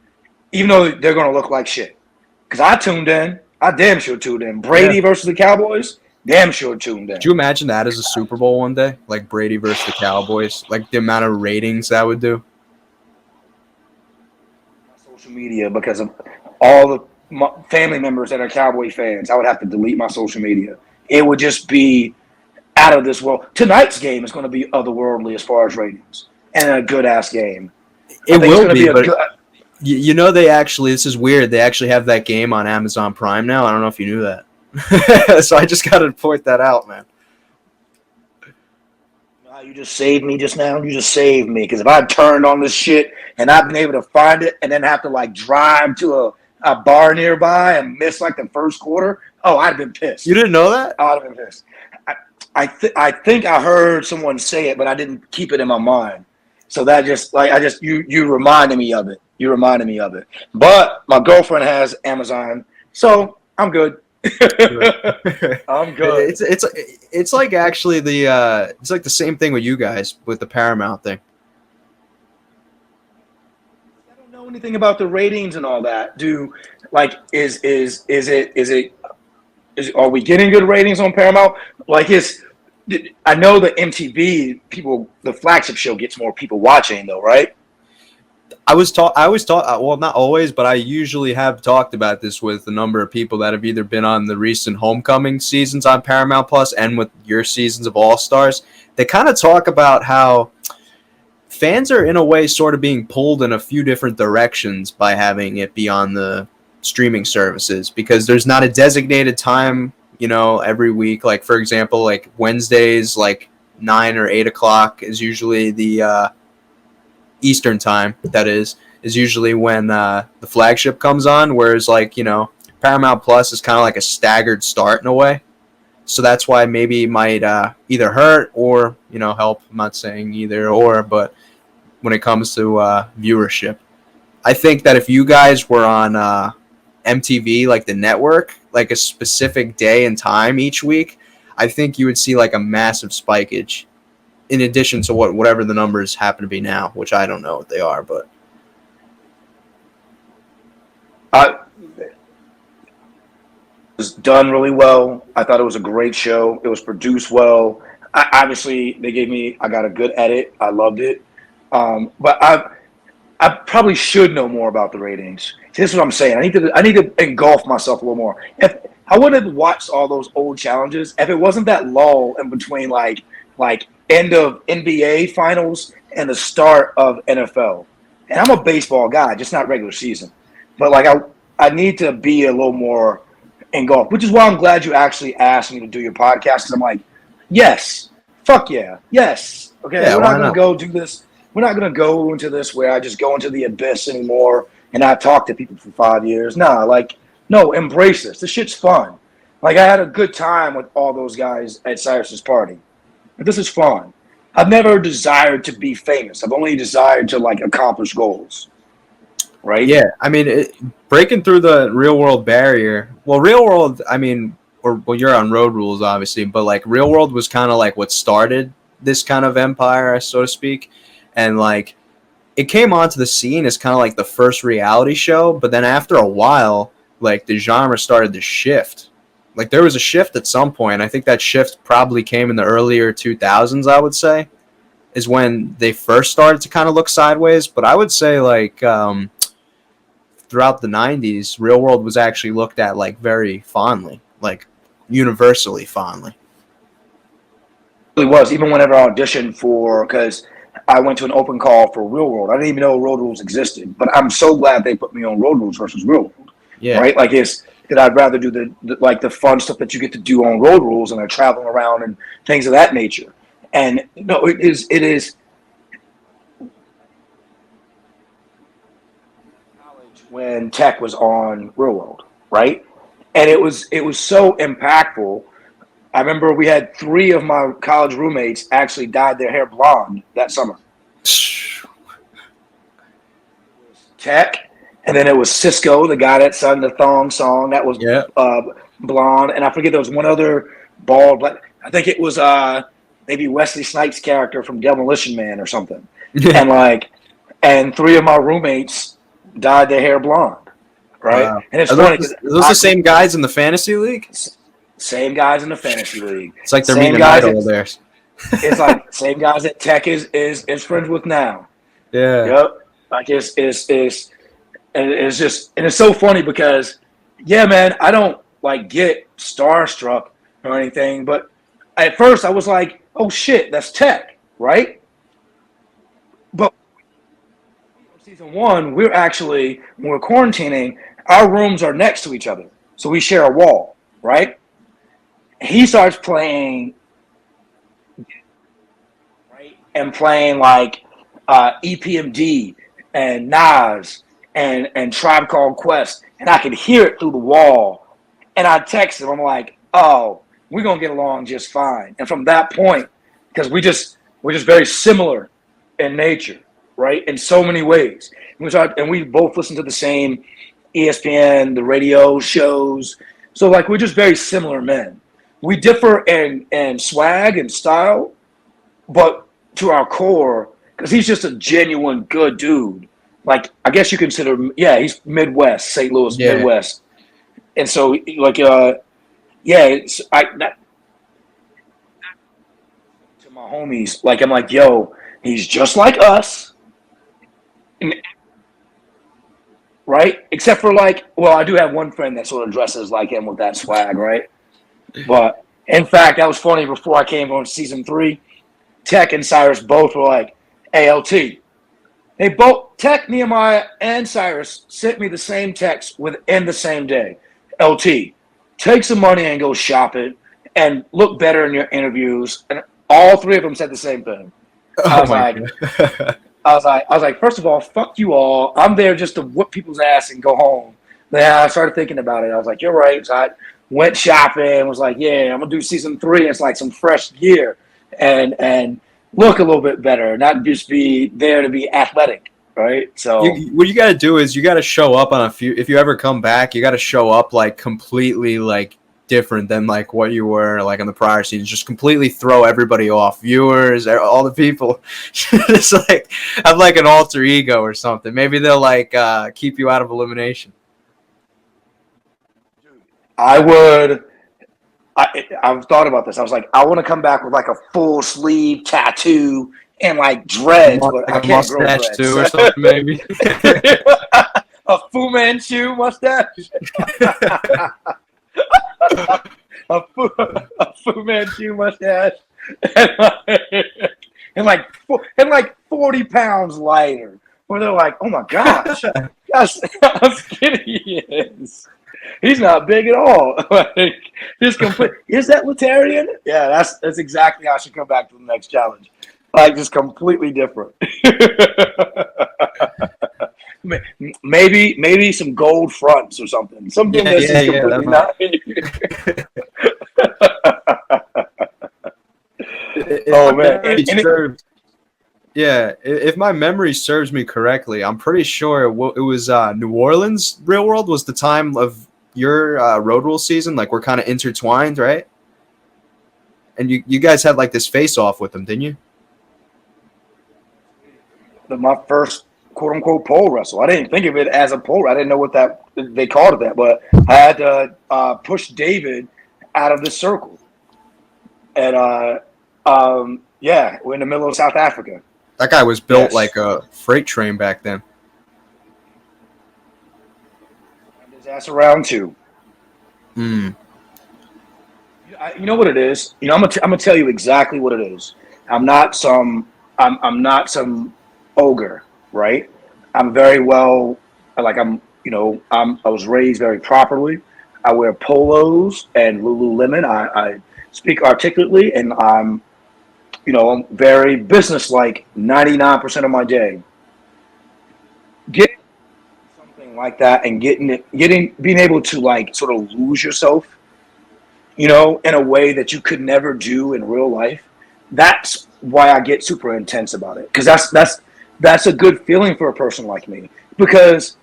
even though they're going to look like shit. Because I tuned in. I damn sure tuned in. Brady versus the Cowboys, damn sure tuned in. Could you imagine that as a Super Bowl one day? Like Brady versus the Cowboys? Like the amount of ratings that would do? Social media, because of all the family members that are Cowboy fans, I would have to delete my social media. It would just be out of this world. Tonight's game is going to be otherworldly as far as ratings, and a good ass game. It will be, but you know they actually. This is weird. They actually have that game on Amazon Prime now. I don't know if you knew that. So I just got to point that out, man. You just saved me just now. You just saved me, because if I turned on this shit and I've been able to find it and then have to like drive to a bar nearby and miss like the first quarter, oh, I'd have been pissed. You didn't know that? I'd have been pissed. I think I heard someone say it, but I didn't keep it in my mind. So that just like you reminded me of it. You reminded me of it. But my girlfriend has Amazon, so I'm good. I'm good. It's like actually it's like the same thing with you guys with the Paramount thing. I don't know anything about the ratings and all that. Are we getting good ratings on Paramount? Like I know the MTV people, the flagship show gets more people watching though, right? I always talk. Well, not always, but I usually have talked about this with a number of people that have either been on the recent Homecoming seasons on Paramount Plus and with your seasons of All Stars. They kind of talk about how fans are in a way sort of being pulled in a few different directions by having it be on the streaming services, because there's not a designated time, every week. Like for example, like Wednesdays, like 9 or 8 o'clock is usually the Eastern time, that is usually when the flagship comes on, whereas like Paramount Plus is kind of like a staggered start in a way, so that's why maybe it might either hurt or help. I'm not saying either or, but when it comes to viewership, I think that if you guys were on MTV, like the network, like a specific day and time each week, I think you would see like a massive spikeage, in addition to whatever the numbers happen to be now, which I don't know what they are, but it was done really well. I thought it was a great show. It was produced well. Obviously, I got a good edit. I loved it. But I probably should know more about the ratings. See, this is what I'm saying. I need to engulf myself a little more. If I would have watched all those old challenges, if it wasn't that lull in between like end of NBA finals and the start of NFL. And I'm a baseball guy, just not regular season. But like I need to be a little more engulfed, which is why I'm glad you actually asked me to do your podcast, because I'm like, yes, fuck yeah, yes. Okay, yeah, we're not going to go do this. We're not going to go into this where I just go into the abyss anymore and I talk to people for 5 years. No, embrace this. This shit's fun. Like, I had a good time with all those guys at Cyrus's party. But this is fun. I've never desired to be famous. I've only desired to, like, accomplish goals. Right? Yeah, I mean, breaking through the real world barrier. Well, real world, I mean, you're on Road Rules, obviously, but, like, real world was kind of, like, what started this kind of empire, so to speak. And, like, it came onto the scene as kind of, like, the first reality show, but then after a while, like, the genre started to shift. Like, there was a shift at some point. I think that shift probably came in the earlier 2000s, I would say, is when they first started to kind of look sideways. But I would say, like, throughout the 90s, Real World was actually looked at, like, very fondly, like, universally fondly. It really was. Even whenever I auditioned because I went to an open call for Real World. I didn't even know Road Rules existed, but I'm so glad they put me on Road Rules versus Real World. Yeah. Right? Like, that I'd rather do the fun stuff that you get to do on Road Rules and traveling around and things of that nature. And no, it is when Tech was on Real World, right? And it was so impactful. I remember we had 3 of my college roommates actually dyed their hair blonde that summer. Tech, and then it was Cisco, the guy that sung the thong song that was blonde, and I forget there was one other bald, but I think it was maybe Wesley Snipes' character from Demolition Man or something. And 3 of my roommates dyed their hair blonde, right? Wow. And it's Are funny those, because are those the same guys in the fantasy league? same guys in the fantasy league. It's like they're same meeting an guys idol of theirs. It's like same guys that Tech is friends with now. Yeah. Yep. Like it's and it's just, and it's so funny because, yeah, man, I don't like get starstruck or anything, but at first I was like, oh shit, that's Tech, right? But season 1, we're actually, when we're quarantining, our rooms are next to each other, so we share a wall, right? He starts playing, right, and playing like EPMD and Nas and Tribe Called Quest, and I could hear it through the wall. And I text him, I'm like, oh, we're gonna get along just fine. And from that point, because we're just very similar in nature, right? In so many ways. And we both listen to the same ESPN, the radio shows. So like we're just very similar men. We differ in swag and style, but to our core, because he's just a genuine good dude. Like, I guess you consider, he's Midwest, St. Louis, Midwest. And so, like, to my homies, like, I'm like, yo, he's just like us. Right? Except for, like, well, I do have one friend that sort of dresses like him with that swag, right? But, in fact, that was funny. Before I came on season 3, Tech and Cyrus both were like, ALT. They both, Tech, Nehemiah, and Cyrus sent me the same text within the same day. LT, take some money and go shopping and look better in your interviews. And all 3 of them said the same thing. I was like, first of all, fuck you all. I'm there just to whoop people's ass and go home. Then I started thinking about it. I was like, you're right. So I went shopping, was like, yeah, I'm gonna do season 3. It's like some fresh gear and look a little bit better, not just be there to be athletic, right? So what you got to do is you got to show up on a few. If you ever come back, you got to show up like completely like different than like what you were like in the prior season. Just completely throw everybody off, viewers, all the people. Just like have like an alter ego or something. Maybe they'll like keep you out of elimination. I've thought about this. I was like, I want to come back with like a full sleeve tattoo and like dreads, but I can't grow dreads too, or something maybe. A Fu Manchu mustache. a Fu Manchu mustache, and like 40 pounds lighter. Where they're like, oh my gosh, that's how skinny he is. He's not big at all. Like, just complete. Is that Laterrian? Yeah, that's exactly how I should come back to the next challenge. Like, just completely different. Maybe some gold fronts or something. Something that's just completely not. Oh man! If my memory serves me correctly, I'm pretty sure it was New Orleans Real World was the time of your road rule season. Like we're kind of intertwined, right? And you guys had like this face off with them, didn't you? My first quote unquote pole wrestle. I didn't think of it as a pole. I didn't know what that they called it that, but I had to push David out of the circle. And we're in the middle of South Africa. That guy was built like a freight train back then. And his ass around too. You know what it is? You know, I'm gonna tell you exactly what it is. I'm not some ogre, right? I'm very well, like I was raised very properly. I wear polos and Lululemon. I speak articulately, and I'm very business-like 99% of my day. Getting something like that and being able to like sort of lose yourself you know, in a way that you could never do in real life. That's why I get super intense about it, because that's a good feeling for a person like me. Because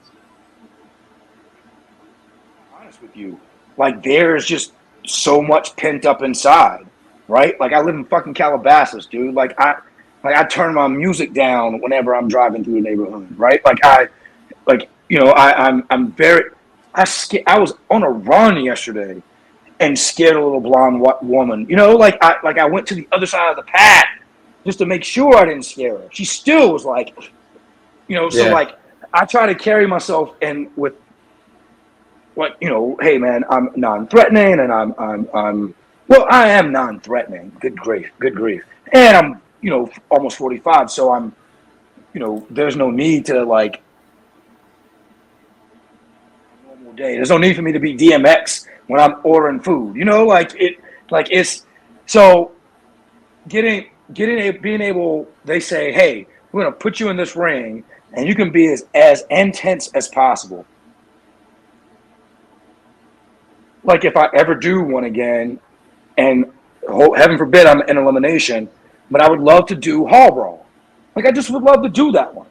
honest with you, like there's just so much pent up inside, right? Like I live in fucking Calabasas, dude. Like I turn my music down whenever I'm driving through the neighborhood, right? Like you know, I'm very I was on a run yesterday and scared a little blonde woman. You know, like I went to the other side of the path just to make sure I didn't scare her. She still was like, you know, so Yeah. like I try to carry myself and with what, you know, hey man, I'm non-threatening and I'm well, I am non-threatening. Good grief, good grief. And I'm, you know, almost 45, so I'm, you know, there's no need to like normal day. There's no need for me to be DMX when I'm ordering food. You know, like it's so being able. They say, hey, we're gonna put you in this ring, and you can be as intense as possible. Like if I ever do one again, and heaven forbid I'm in elimination, but I would love to do Hall Brawl. Like I just would love to do that one.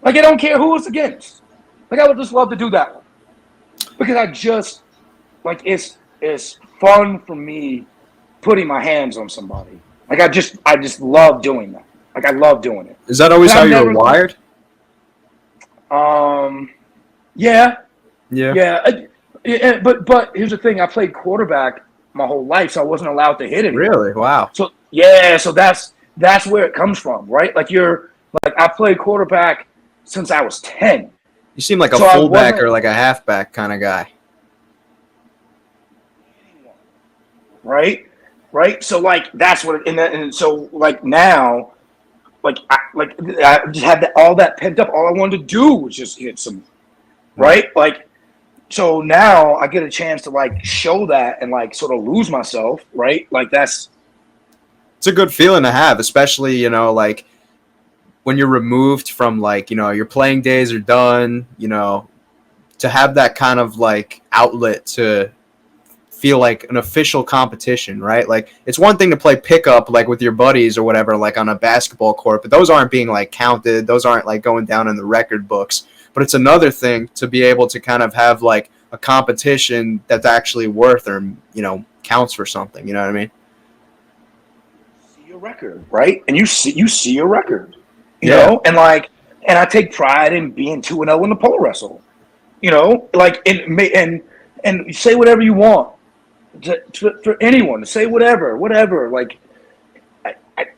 Like I don't care who it's against. Like I would just love to do that one because I just like it's fun for me putting my hands on somebody. Like I just love doing that. Like I love doing it. Is that always And how I've you were never wired? Yeah, Yeah. yeah. But here's the thing: I played quarterback my whole life, so I wasn't allowed to hit anyone. Really? Wow. So yeah, so that's where it comes from, right? Like I played quarterback since I was 10. You seem like a So I fullback wasn't or like a halfback kind of guy. right, right. So like that's what, and so like now, I just had all that pent up. All I wanted to do was just hit some, right? Like so now I get a chance to like show that and like sort of lose myself, right? Like that's It's a good feeling to have, especially, you know, like when you're removed from like, you know, your playing days are done, you know, to have that kind of like outlet to feel like an official competition, right? Like it's one thing to play pickup like with your buddies or whatever, like on a basketball court, but those aren't being like counted. Those aren't like going down in the record books. But it's another thing to be able to kind of have like a competition that's actually worth or, you know, counts for something. You know what I mean? see your record, right? And you see your record, you Yeah. know, and I take pride in being 2-0 in the pole wrestle, you know, like and say whatever you want for anyone. Say whatever. Like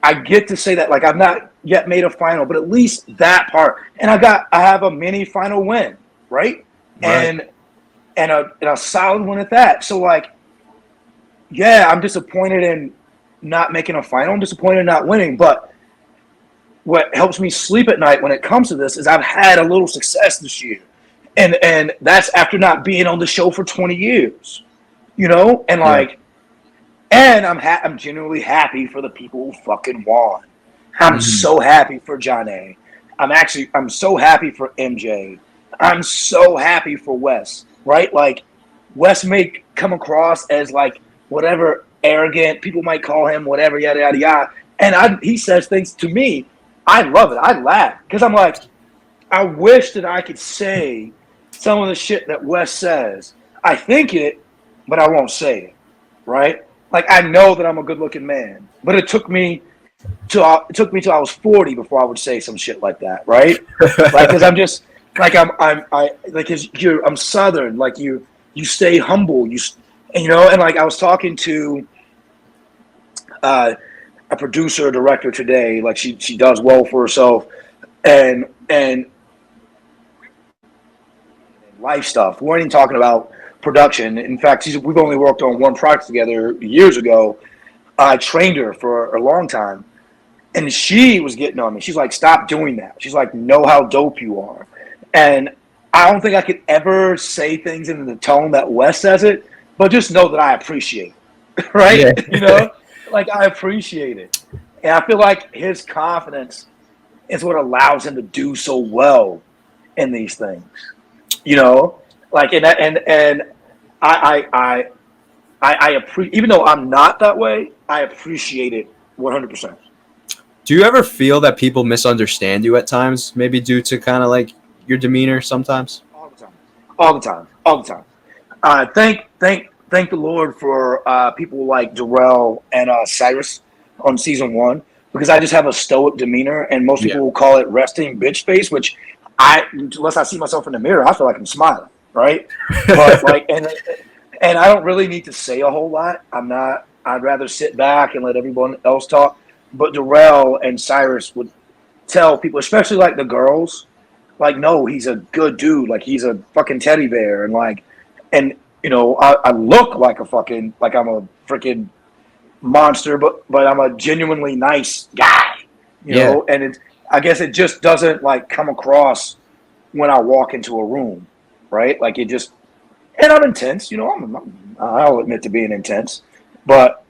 I get to say that. Like I've not yet made a final, but at least that part. And I have a mini final win, right? Right. And a solid one at that. So like, yeah, I'm disappointed in not making a final. I'm disappointed in not winning. But what helps me sleep at night when it comes to this is I've had a little success this year, and that's after not being on the show for 20 years, you know. And Yeah. like, and I'm genuinely happy for the people who fucking won. I'm Mhm. so happy for John A. I'm so happy for MJ. I'm so happy for Wes, right? Like Wes may come across as like whatever arrogant people might call him, whatever, yada yada yada. And he says things to me. I love it. I laugh because I'm like, I wish that I could say some of the shit that Wes says. I think it, but I won't say it, right? Like I know that I'm a good-looking man, but it took me till I was 40 before I would say some shit like that, right? Like because I'm just like I like cause I'm Southern, like you stay humble, and, you know, and like I was talking to a producer, a director today, like she does well for herself, and life stuff. We weren't even talking about production. In fact, we've only worked on one project together years ago. I trained her for a long time, and she was getting on me. She's like, "Stop doing that." She's like, "Know how dope you are," and I don't think I could ever say things in the tone that Wes says it, but just know that I appreciate it, right? Yeah. You know, like I appreciate it, and I feel like his confidence is what allows him to do so well in these things. You know, like and I even though I'm not that way, I appreciate it 100%. Do you ever feel that people misunderstand you at times, maybe due to kind of like your demeanor sometimes? All the time, all the time, all the time. Thank the Lord for people like Darrell and Cyrus on season 1, because I just have a stoic demeanor, and most Yeah. people will call it resting bitch face, which unless I see myself in the mirror, I feel like I'm smiling, right? But like, and I don't really need to say a whole lot. I'd rather sit back and let everyone else talk. But Darrell and Cyrus would tell people, especially like the girls, like, no, he's a good dude. Like, he's a fucking teddy bear. And like, and I look like like I'm a freaking monster, but I'm a genuinely nice guy, Yeah. and I guess it just doesn't like come across when I walk into a room, right? Like it just, and I'm intense, I'll admit to being intense, but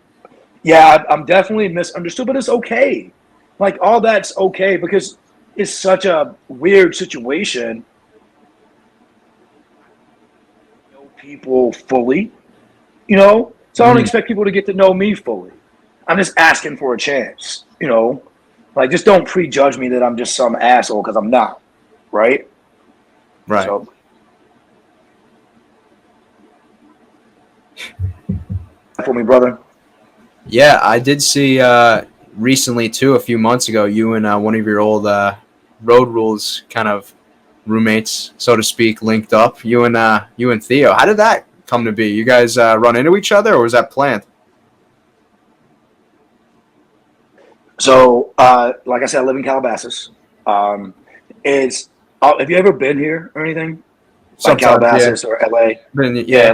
yeah, I'm definitely misunderstood, but it's okay. Like all that's okay because it's such a weird situation. Know people fully, so I don't Mm. expect people to get to know me fully. I'm just asking for a chance, like just don't prejudge me that I'm just some asshole because I'm not, right? Right. So for me, brother. Yeah, I did see recently too, a few months ago, you and one of your old Road Rules kind of roommates, so to speak, linked up. You and Theo. How did that come to be? You guys run into each other, or was that planned? So, like I said, I live in Calabasas. Um, it's have you ever been here or anything like Sometimes, yeah. Calabasas or LA? Yeah, Yeah.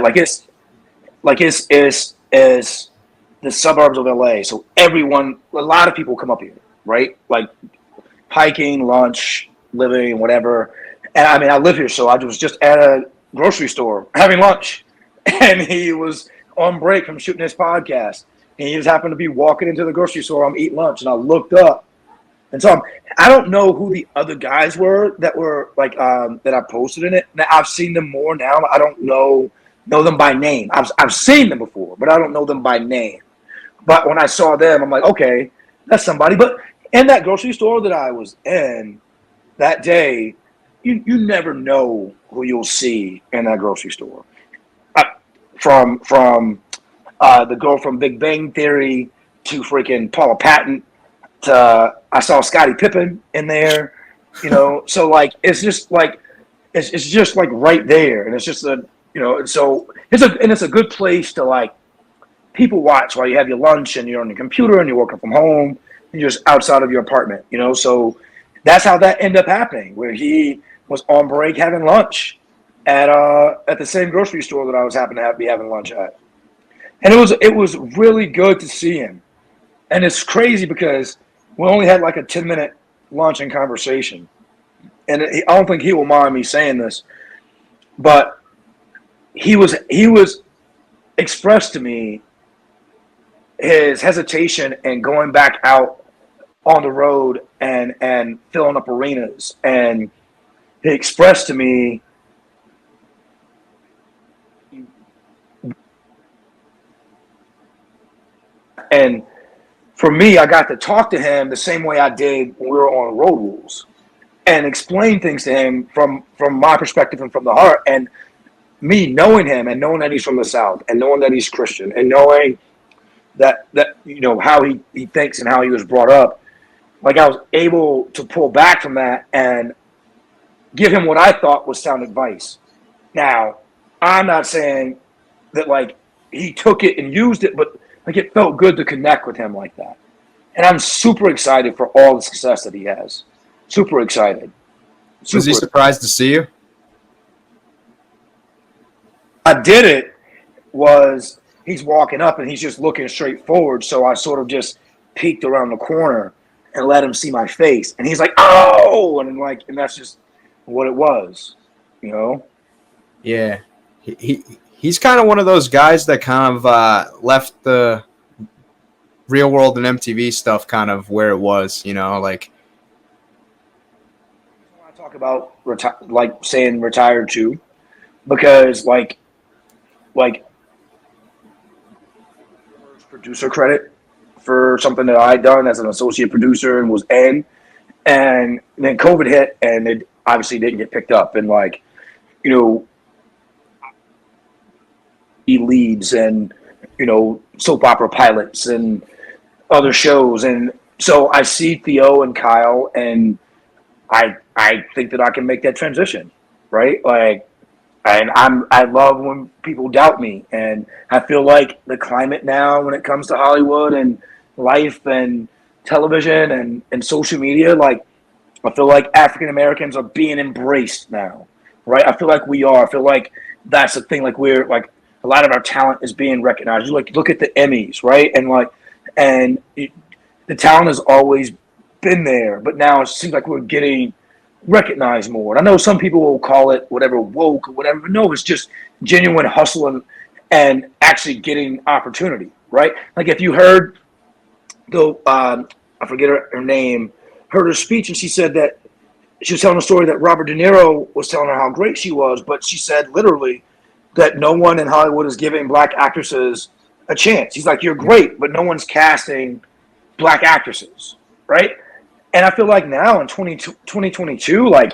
it's the suburbs of LA. So a lot of people come up here, right? Like hiking, lunch, living, whatever. And I mean, I live here, so I was just at a grocery store having lunch, and he was on break from shooting his podcast. And he just happened to be walking into the grocery store. I'm eating lunch, and I looked up, and so I don't know who the other guys were that were like that I posted in it. Now, I've seen them more now. I don't know them by name. I've seen them before, but I don't know them by name. But when I saw them, I'm like, okay, that's somebody. But in that grocery store that I was in that day, you never know who you'll see in that grocery store. Uh, from the girl from Big Bang Theory to freaking Paula Patton to I saw Scottie Pippen in there, So like it's just like right there, and it's just so it's a good place to like people watch while you have your lunch and you're on your computer and you're working from home and you're just outside of your apartment, So that's how that ended up happening, where he was on break having lunch at the same grocery store that I was happening to be having lunch at, and it was really good to see him. And it's crazy because we only had like a 10-minute lunch and conversation, and I don't think he will mind me saying this, but he was expressed to me his hesitation in going back out on the road and filling up arenas, and he expressed to me and for me I got to talk to him the same way I did when we were on Road Rules and explain things to him from my perspective and from the heart, and me knowing him and knowing that he's from the South and knowing that he's Christian and knowing that how he thinks and how he was brought up, like I was able to pull back from that and give him what I thought was sound advice. Now, I'm not saying that like he took it and used it, but like it felt good to connect with him like that. And I'm super excited for all the success that he has. Super excited. Was he Super. surprised to see you? I did it was he's walking up and he's just looking straight forward. So I sort of just peeked around the corner and let him see my face. And he's like, oh, and that's just what it was, you know? Yeah. He's kind of one of those guys that kind of left the real world and MTV stuff kind of where it was, like. I talk about like saying retired too, because like producer credit for something that I done as an associate producer and was in, and then COVID hit, and it obviously didn't get picked up, and like, you know, leads and soap opera pilots and other shows, and so I see Theo and Kyle, and I think that I can make that transition, right? Like, and I love when people doubt me, and I feel like the climate now when it comes to Hollywood and life and television and social media, like I feel like African Americans are being embraced now, right? I feel like we are. I feel like that's the thing. Like we're like a lot of our talent is being recognized. You like look at the Emmys, right? And like the talent has always been there, but now it seems like we're getting recognized more. And I know some people will call it whatever woke or whatever, but no, it's just genuine hustle and actually getting opportunity, right? Like if you heard the I forget her name, heard her speech, and she said that she was telling a story that Robert De Niro was telling her how great she was, but she said literally that no one in Hollywood is giving black actresses a chance. He's like, you're great, but no one's casting black actresses, right? And I feel like now in 2022, like,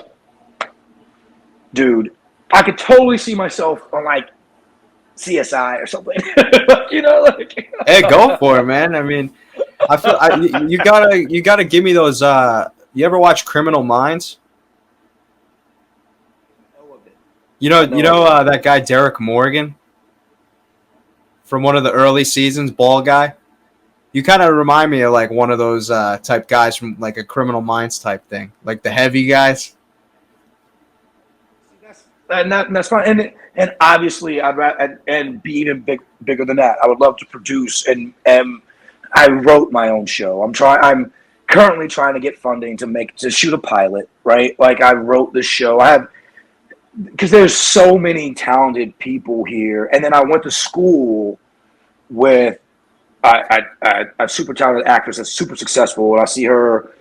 dude, I could totally see myself on like CSI or something. Like. Hey, go for it, man. I mean, I feel you gotta give me those. You ever watch Criminal Minds? You know that guy Derek Morgan from one of the early seasons, bald guy. You kind of remind me of like one of those type guys from like a Criminal Minds type thing, like the heavy guys. That's fine, and obviously I'd rather and be even bigger than that. I would love to produce, and I wrote my own show. I'm currently trying to get funding to shoot a pilot, right? Like I wrote this show. Because there's so many talented people here, and then I went to school with a super talented actress that's super successful, and I see her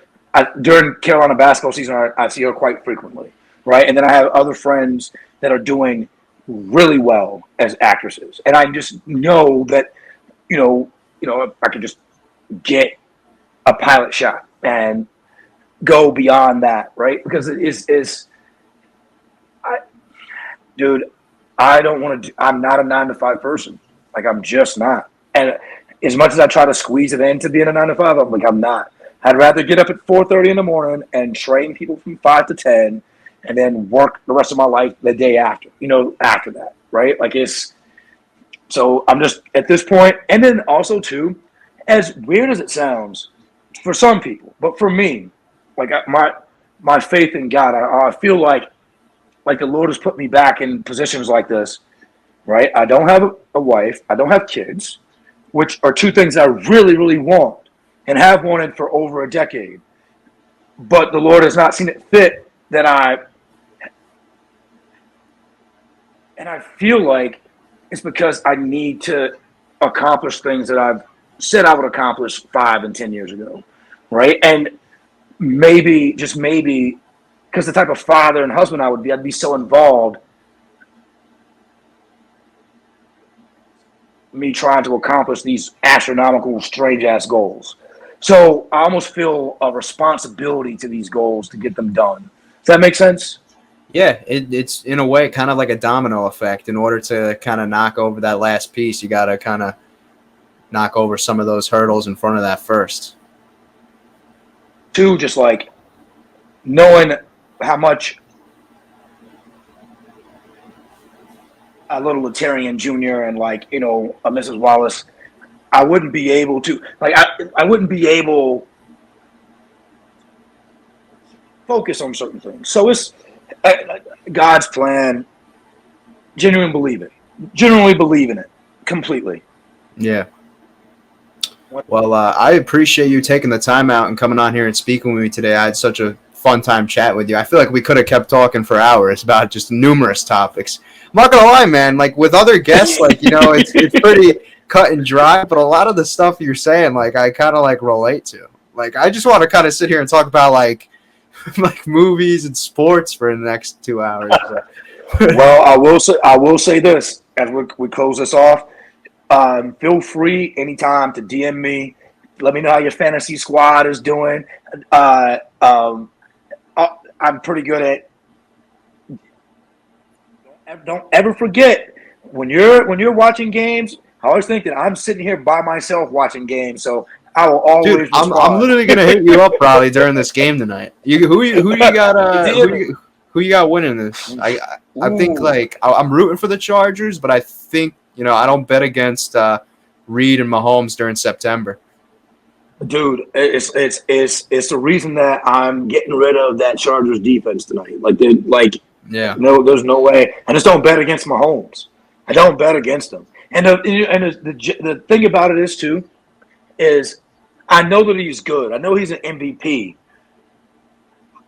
during Carolina basketball season. I see her quite frequently, right? And then I have other friends that are doing really well as actresses, and I just know that I could just get a pilot shot and go beyond that, right? Because it is dude, I don't want to. I'm not a 9-to-5 person. Like I'm just not. And as much as I try to squeeze it into being a 9-to-5, I'm like I'm not. I'd rather get up at 4:30 in the morning and train people from 5 to 10, and then work the rest of my life the day after. After that, right? Like it's. So I'm just at this point, and then also too, as weird as it sounds, for some people, but for me, like my faith in God, I feel like the Lord has put me back in positions like this, right? I don't have a wife. I don't have kids, which are two things I really, really want and have wanted for over a decade. But the Lord has not seen it fit that and I feel like it's because I need to accomplish things that I've said I would accomplish 5 and 10 years ago, right? And maybe, just maybe, because the type of father and husband I would be, I'd be so involved. Me trying to accomplish these astronomical, strange-ass goals. So I almost feel a responsibility to these goals to get them done. Does that make sense? Yeah, it's in a way kind of like a domino effect. In order to kind of knock over that last piece, you got to kind of knock over some of those hurdles in front of that first. Two, just like knowing how much a little Laterrian Jr. and like, a Mrs. Wallace, I wouldn't be able to, like, I wouldn't be able to focus on certain things. So it's God's plan. Genuinely believe in it completely. Yeah. Well, I appreciate you taking the time out and coming on here and speaking with me today. I had such a fun time chatting with you. I feel like we could have kept talking for hours about just numerous topics. I'm not gonna lie, man. Like with other guests, like it's pretty cut and dry. But a lot of the stuff you're saying, like I kind of like relate to. Like I just want to kind of sit here and talk about like movies and sports for the next 2 hours. Well, I will say this as we close this off. Feel free anytime to DM me. Let me know how your fantasy squad is doing. I'm pretty good at. Don't ever forget when you're watching games. I always think that I'm sitting here by myself watching games, so I will always Dude, respond. I'm literally gonna hit you up probably during this game tonight. Who you got who you got winning this? I think like I'm rooting for the Chargers, but I think I don't bet against Reed and Mahomes during September. Dude, it's the reason that I'm getting rid of that Chargers defense tonight. Yeah. No, there's no way. I just don't bet against Mahomes. I don't bet against him. And the thing about it is too, is I know that he's good. I know he's an MVP. I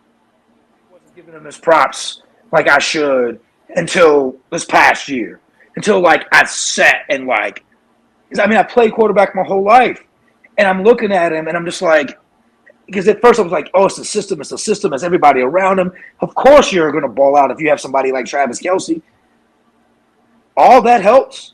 wasn't giving him his props like I should until this past year. Until I sat and because I played quarterback my whole life. And I'm looking at him, and I'm just because at first I was like, oh, it's the system, it's everybody around him. Of course you're going to ball out if you have somebody like Travis Kelce. All that helps,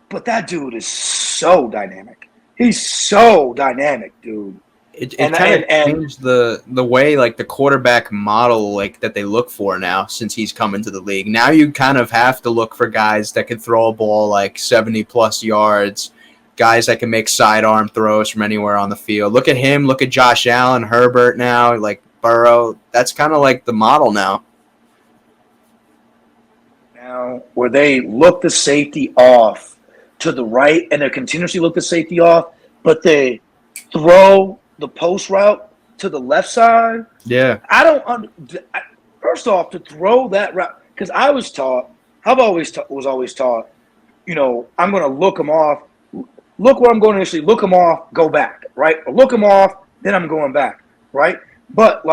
but that dude is so dynamic. He's so dynamic, dude. It kind of changed the way the quarterback model that they look for now since he's come into the league. Now you kind of have to look for guys that can throw a ball 70+ yards. Guys that can make sidearm throws from anywhere on the field. Look at him. Look at Josh Allen, Herbert now, Burrow. That's kind of the model now. Now, where they look the safety off to the right, and they continuously look the safety off, but they throw the post route to the left side. Yeah. First off, to throw that route, because I was taught, was always taught, I'm going to look them off. Look where I'm going initially. Look them off. Go back. Right. Or look them off. Then I'm going back. Right. But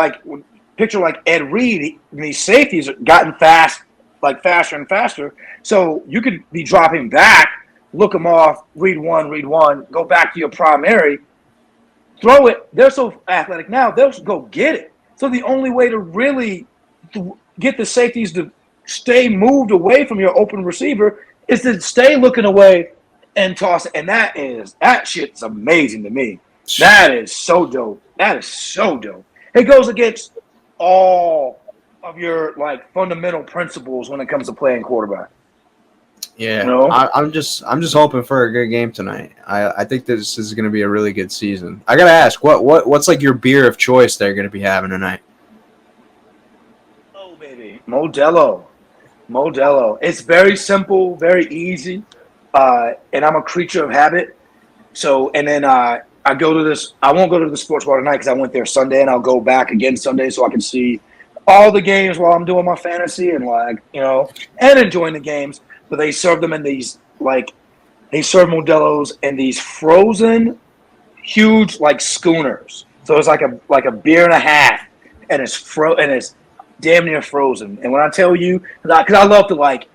picture Ed Reed. These safeties have gotten faster and faster. So you could be dropping back. Look them off. Read one. Go back to your primary. Throw it. They're so athletic now. They'll go get it. So the only way to really get the safeties to stay moved away from your open receiver is to stay looking away and toss it. And that shit's amazing to me. That is so dope. It goes against all of your fundamental principles when it comes to playing quarterback. Yeah, I'm just hoping for a good game tonight. I think this is going to be a really good season. I gotta ask, what's your beer of choice they're going to be having tonight? Oh baby, Modelo. It's very simple, very easy. And I'm a creature of habit. So, and then I go to this. I won't go to the sports bar tonight because I went there Sunday, and I'll go back again Sunday so I can see all the games while I'm doing my fantasy and and enjoying the games. But they serve them in these they serve Modelo's in these frozen, huge schooners. So it's like a beer and a half, and it's damn near frozen. And when I tell you, because I love to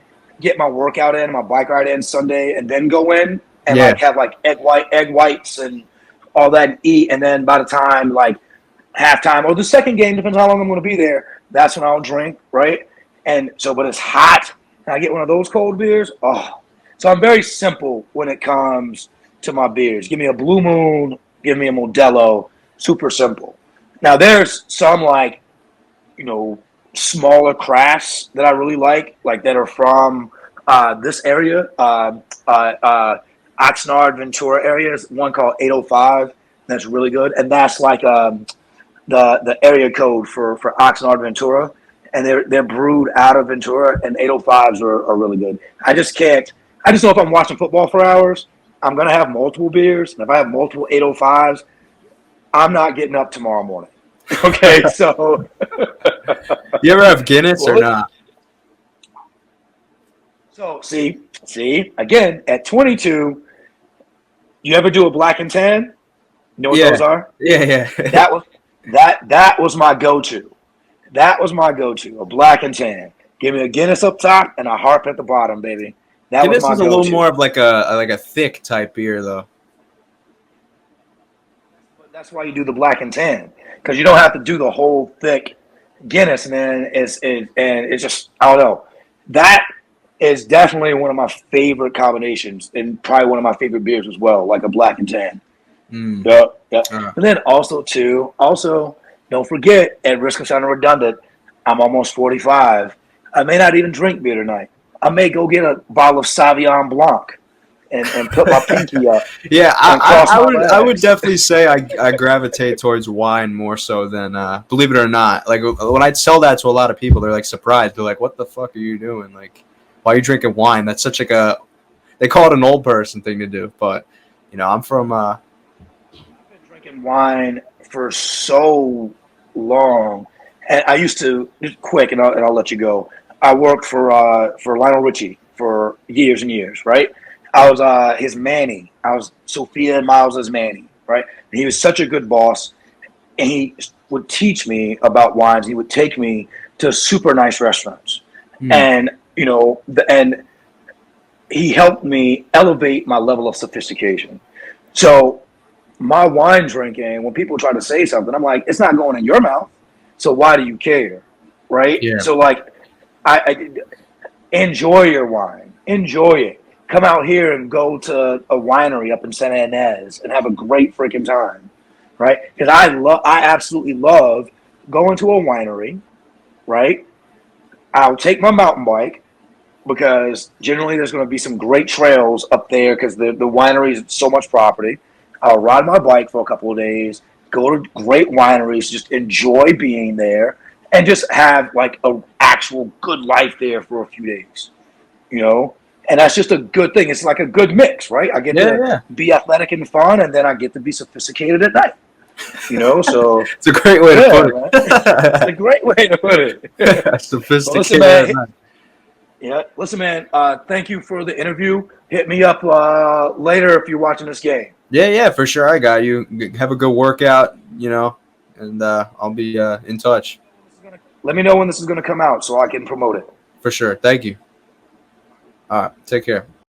get my workout in, my bike ride in Sunday, and then go in and have egg whites and all that and eat. And then by the time halftime or the second game, depends how long I'm going to be there, that's when I'll drink, right? And so, but it's hot, and I get one of those cold beers. Oh, so I'm very simple when it comes to my beers. Give me a Blue Moon, give me a Modelo, super simple. Now there's some smaller crafts that I really like that are from this area, Oxnard, Ventura area. There's one called 805 that's really good, and that's the area code for Oxnard, Ventura, and they're brewed out of Ventura, and 805s are really good. I just know if I'm watching football for hours, I'm gonna have multiple beers, and if I have multiple 805s, I'm not getting up tomorrow morning. Okay, so you ever have Guinness or not? So see, again, at 22, you ever do a black and tan? You know what those are? Yeah. That was my go-to. A black and tan. Give me a Guinness up top and a harp at the bottom, baby. Guinness is a little more of a thick type beer, though. But that's why you do the black and tan, because you don't have to do the whole thick Guinness, man. It's just, I don't know. That is definitely one of my favorite combinations, and probably one of my favorite beers as well, like a black and tan. Mm. Yep, yep. And then also, don't forget, at risk of sounding redundant, I'm almost 45. I may not even drink beer tonight. I may go get a bottle of Sauvignon Blanc and put my pinky up Yeah, and cross my I would legs. definitely say I gravitate towards wine more so than believe it or not. Like when I tell that to a lot of people, they're like surprised. They're like, "What the fuck are you doing? Like, why are you drinking wine? That's such like a they call it an old person thing to do." But I'm from I've been drinking wine for so long, and I used to just quick, and I'll let you go. I worked for Lionel Richie for years and years, right? I was his Manny. I was Sophia and Miles's Manny, right? And he was such a good boss, and he would teach me about wines. He would take me to super nice restaurants, hmm, and and he helped me elevate my level of sophistication. So my wine drinking, when people try to say something, I'm like, it's not going in your mouth. So why do you care? Right? yeah. So like I enjoy your wine. Enjoy it. Come out here and go to a winery up in Santa Ynez and have a great freaking time. Right? Because I absolutely love going to a winery, right? I'll take my mountain bike because generally there's going to be some great trails up there because the winery is so much property. I'll ride my bike for a couple of days, go to great wineries, just enjoy being there, and just have like a actual good life there for a few days, you know. And that's just a good thing. It's like a good mix, right? I get Yeah, to yeah. be athletic and fun, and then I get to be sophisticated at night, you know. So It's a great way to yeah, put man. It's it. a great way to put it. Well, listen, Sophisticated. man. Yeah, listen, man. Thank you for the interview. Hit me up later if you're watching this game. Yeah, yeah, for sure. I got you. Have a good workout, and I'll be in touch Let me know when this is going to come out so I can promote it. for sure. Thank you. All right, take care.